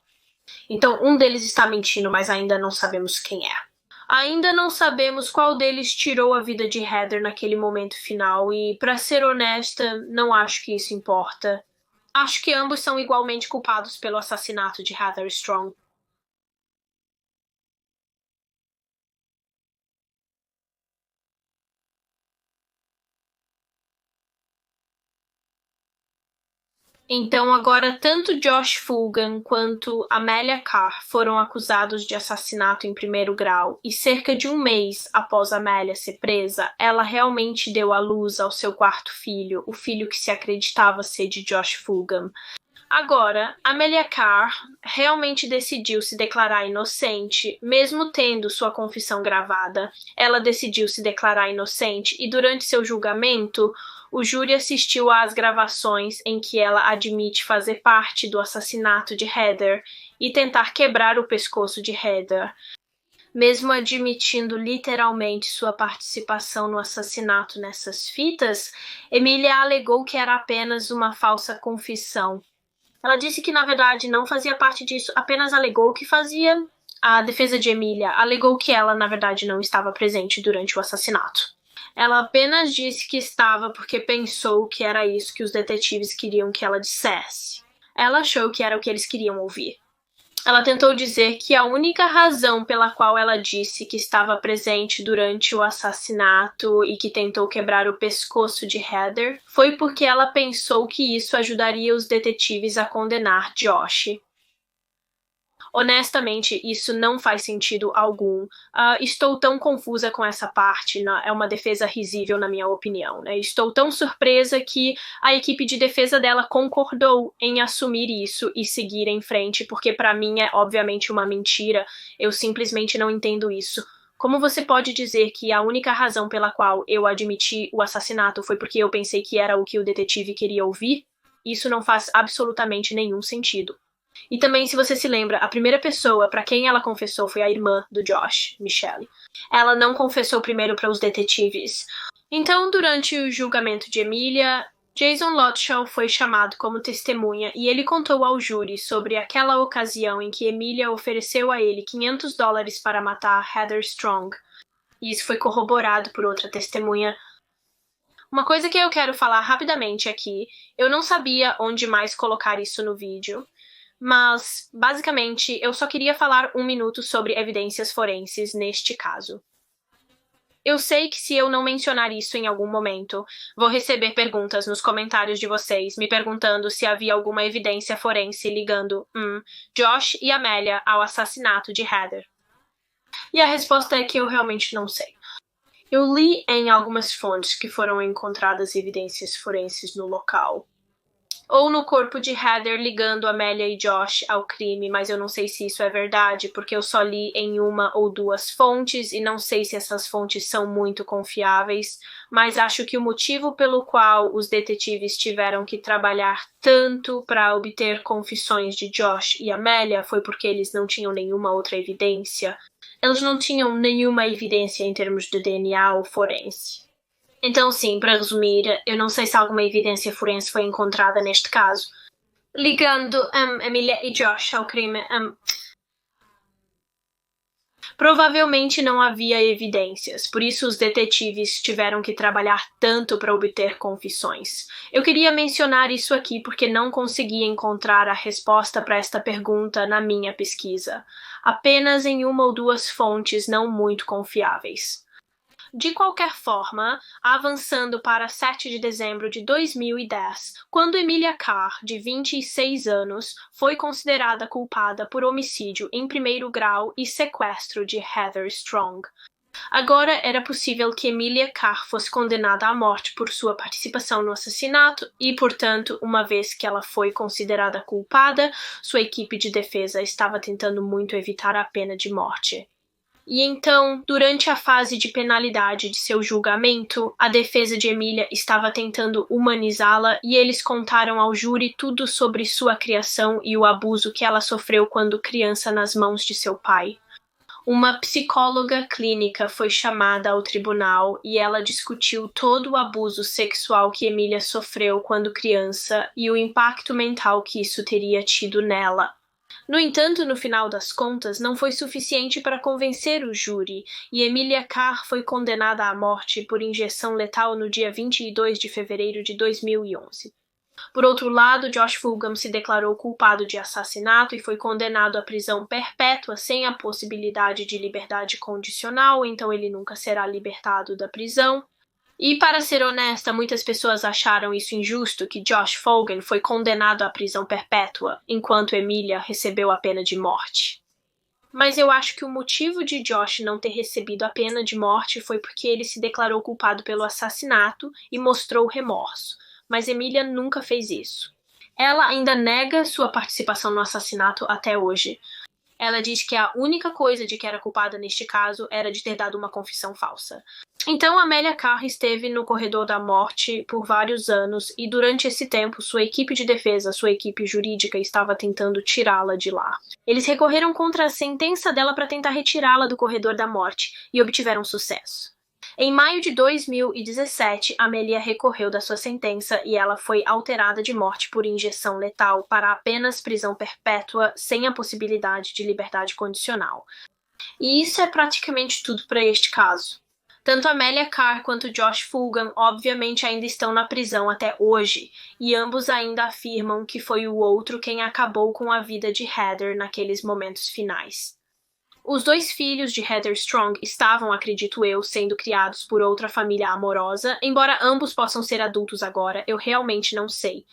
Então, um deles está mentindo, mas ainda não sabemos quem é. Ainda não sabemos qual deles tirou a vida de Heather naquele momento final e, para ser honesta, não acho que isso importa. Acho que ambos são igualmente culpados pelo assassinato de Heather Strong. Então agora tanto Josh Fulgham quanto Amelia Carr foram acusados de assassinato em primeiro grau e cerca de um mês após Amelia ser presa, ela realmente deu à luz ao seu quarto filho, o filho que se acreditava ser de Josh Fulgham. Agora, Amelia Carr realmente decidiu se declarar inocente, mesmo tendo sua confissão gravada. Ela decidiu se declarar inocente e durante seu julgamento, o júri assistiu às gravações em que ela admite fazer parte do assassinato de Heather e tentar quebrar o pescoço de Heather. Mesmo admitindo literalmente sua participação no assassinato nessas fitas, Emilia alegou que era apenas uma falsa confissão. Ela disse que, na verdade, não fazia parte disso, apenas alegou que fazia. A defesa de Emilia alegou que ela, na verdade, não estava presente durante o assassinato. Ela apenas disse que estava porque pensou que era isso que os detetives queriam que ela dissesse. Ela achou que era o que eles queriam ouvir. Ela tentou dizer que a única razão pela qual ela disse que estava presente durante o assassinato e que tentou quebrar o pescoço de Heather foi porque ela pensou que isso ajudaria os detetives a condenar Josh. Honestamente, isso não faz sentido algum. Estou tão confusa com essa parte, é uma defesa risível na minha opinião, né? Estou tão surpresa que a equipe de defesa dela concordou em assumir isso e seguir em frente, porque para mim é obviamente uma mentira. Eu simplesmente não entendo isso. Como você pode dizer que a única razão pela qual eu admiti o assassinato foi porque eu pensei que era o que o detetive queria ouvir? Isso não faz absolutamente nenhum sentido. E também, se você se lembra, a primeira pessoa para quem ela confessou foi a irmã do Josh, Michelle. Ela não confessou primeiro para os detetives. Então, durante o julgamento de Emilia, Jason Lotshaw foi chamado como testemunha e ele contou ao júri sobre aquela ocasião em que Emilia ofereceu a ele $500 para matar Heather Strong. E isso foi corroborado por outra testemunha. Uma coisa que eu quero falar rapidamente aqui, eu não sabia onde mais colocar isso no vídeo. Mas, basicamente, eu só queria falar 1 minuto sobre evidências forenses neste caso. Eu sei que se eu não mencionar isso em algum momento, vou receber perguntas nos comentários de vocês me perguntando se havia alguma evidência forense ligando Josh e Amélia ao assassinato de Heather. E a resposta é que eu realmente não sei. Eu li em algumas fontes que foram encontradas evidências forenses no local. Ou no corpo de Heather ligando Amélia e Josh ao crime, mas eu não sei se isso é verdade, porque eu só li em 1 ou 2 fontes e não sei se essas fontes são muito confiáveis, mas acho que o motivo pelo qual os detetives tiveram que trabalhar tanto para obter confissões de Josh e Amélia foi porque eles não tinham nenhuma outra evidência. Eles não tinham nenhuma evidência em termos de DNA ou forense. Então, sim, para resumir, eu não sei se alguma evidência forense foi encontrada neste caso. Ligando Amélia e Josh ao crime, provavelmente não havia evidências, por isso os detetives tiveram que trabalhar tanto para obter confissões. Eu queria mencionar isso aqui porque não consegui encontrar a resposta para esta pergunta na minha pesquisa. Apenas em 1 ou 2 fontes não muito confiáveis. De qualquer forma, avançando para 7 de dezembro de 2010, quando Emilia Carr, de 26 anos, foi considerada culpada por homicídio em 1º grau e sequestro de Heather Strong. Agora era possível que Emilia Carr fosse condenada à morte por sua participação no assassinato e, portanto, uma vez que ela foi considerada culpada, sua equipe de defesa estava tentando muito evitar a pena de morte. E então, durante a fase de penalidade de seu julgamento, a defesa de Emilia estava tentando humanizá-la e eles contaram ao júri tudo sobre sua criação e o abuso que ela sofreu quando criança nas mãos de seu pai. Uma psicóloga clínica foi chamada ao tribunal e ela discutiu todo o abuso sexual que Emilia sofreu quando criança e o impacto mental que isso teria tido nela. No entanto, no final das contas, não foi suficiente para convencer o júri, e Emilia Carr foi condenada à morte por injeção letal no dia 22 de fevereiro de 2011. Por outro lado, Josh Fulgham se declarou culpado de assassinato e foi condenado à prisão perpétua sem a possibilidade de liberdade condicional, então ele nunca será libertado da prisão. E, para ser honesta, muitas pessoas acharam isso injusto, que Josh Fulgham foi condenado à prisão perpétua, enquanto Emilia recebeu a pena de morte. Mas eu acho que o motivo de Josh não ter recebido a pena de morte foi porque ele se declarou culpado pelo assassinato e mostrou remorso, mas Emilia nunca fez isso. Ela ainda nega sua participação no assassinato até hoje. Ela diz que a única coisa de que era culpada neste caso era de ter dado uma confissão falsa. Então Amelia Carr esteve no corredor da morte por vários anos e durante esse tempo sua equipe de defesa, sua equipe jurídica estava tentando tirá-la de lá. Eles recorreram contra a sentença dela para tentar retirá-la do corredor da morte e obtiveram sucesso. Em maio de 2017, Amelia recorreu da sua sentença e ela foi alterada de morte por injeção letal para apenas prisão perpétua sem a possibilidade de liberdade condicional. E isso é praticamente tudo para este caso. Tanto Amelia Carr quanto Josh Fulgham obviamente ainda estão na prisão até hoje, e ambos ainda afirmam que foi o outro quem acabou com a vida de Heather naqueles momentos finais. Os 2 filhos de Heather Strong estavam, acredito eu, sendo criados por outra família amorosa, embora ambos possam ser adultos agora, eu realmente não sei.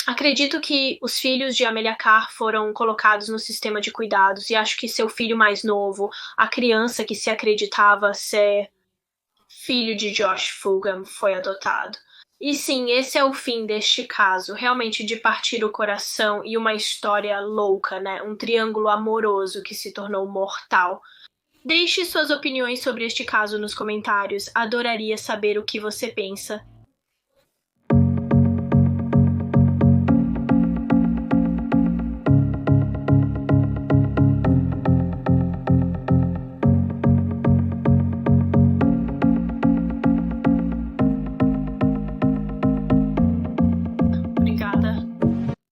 Acredito que os filhos de Amelia Carr foram colocados no sistema de cuidados e acho que seu filho mais novo, a criança que se acreditava ser filho de Josh Fulgham, foi adotado. E sim, esse é o fim deste caso, realmente de partir o coração e uma história louca, né? Um triângulo amoroso que se tornou mortal. Deixe suas opiniões sobre este caso nos comentários, adoraria saber o que você pensa.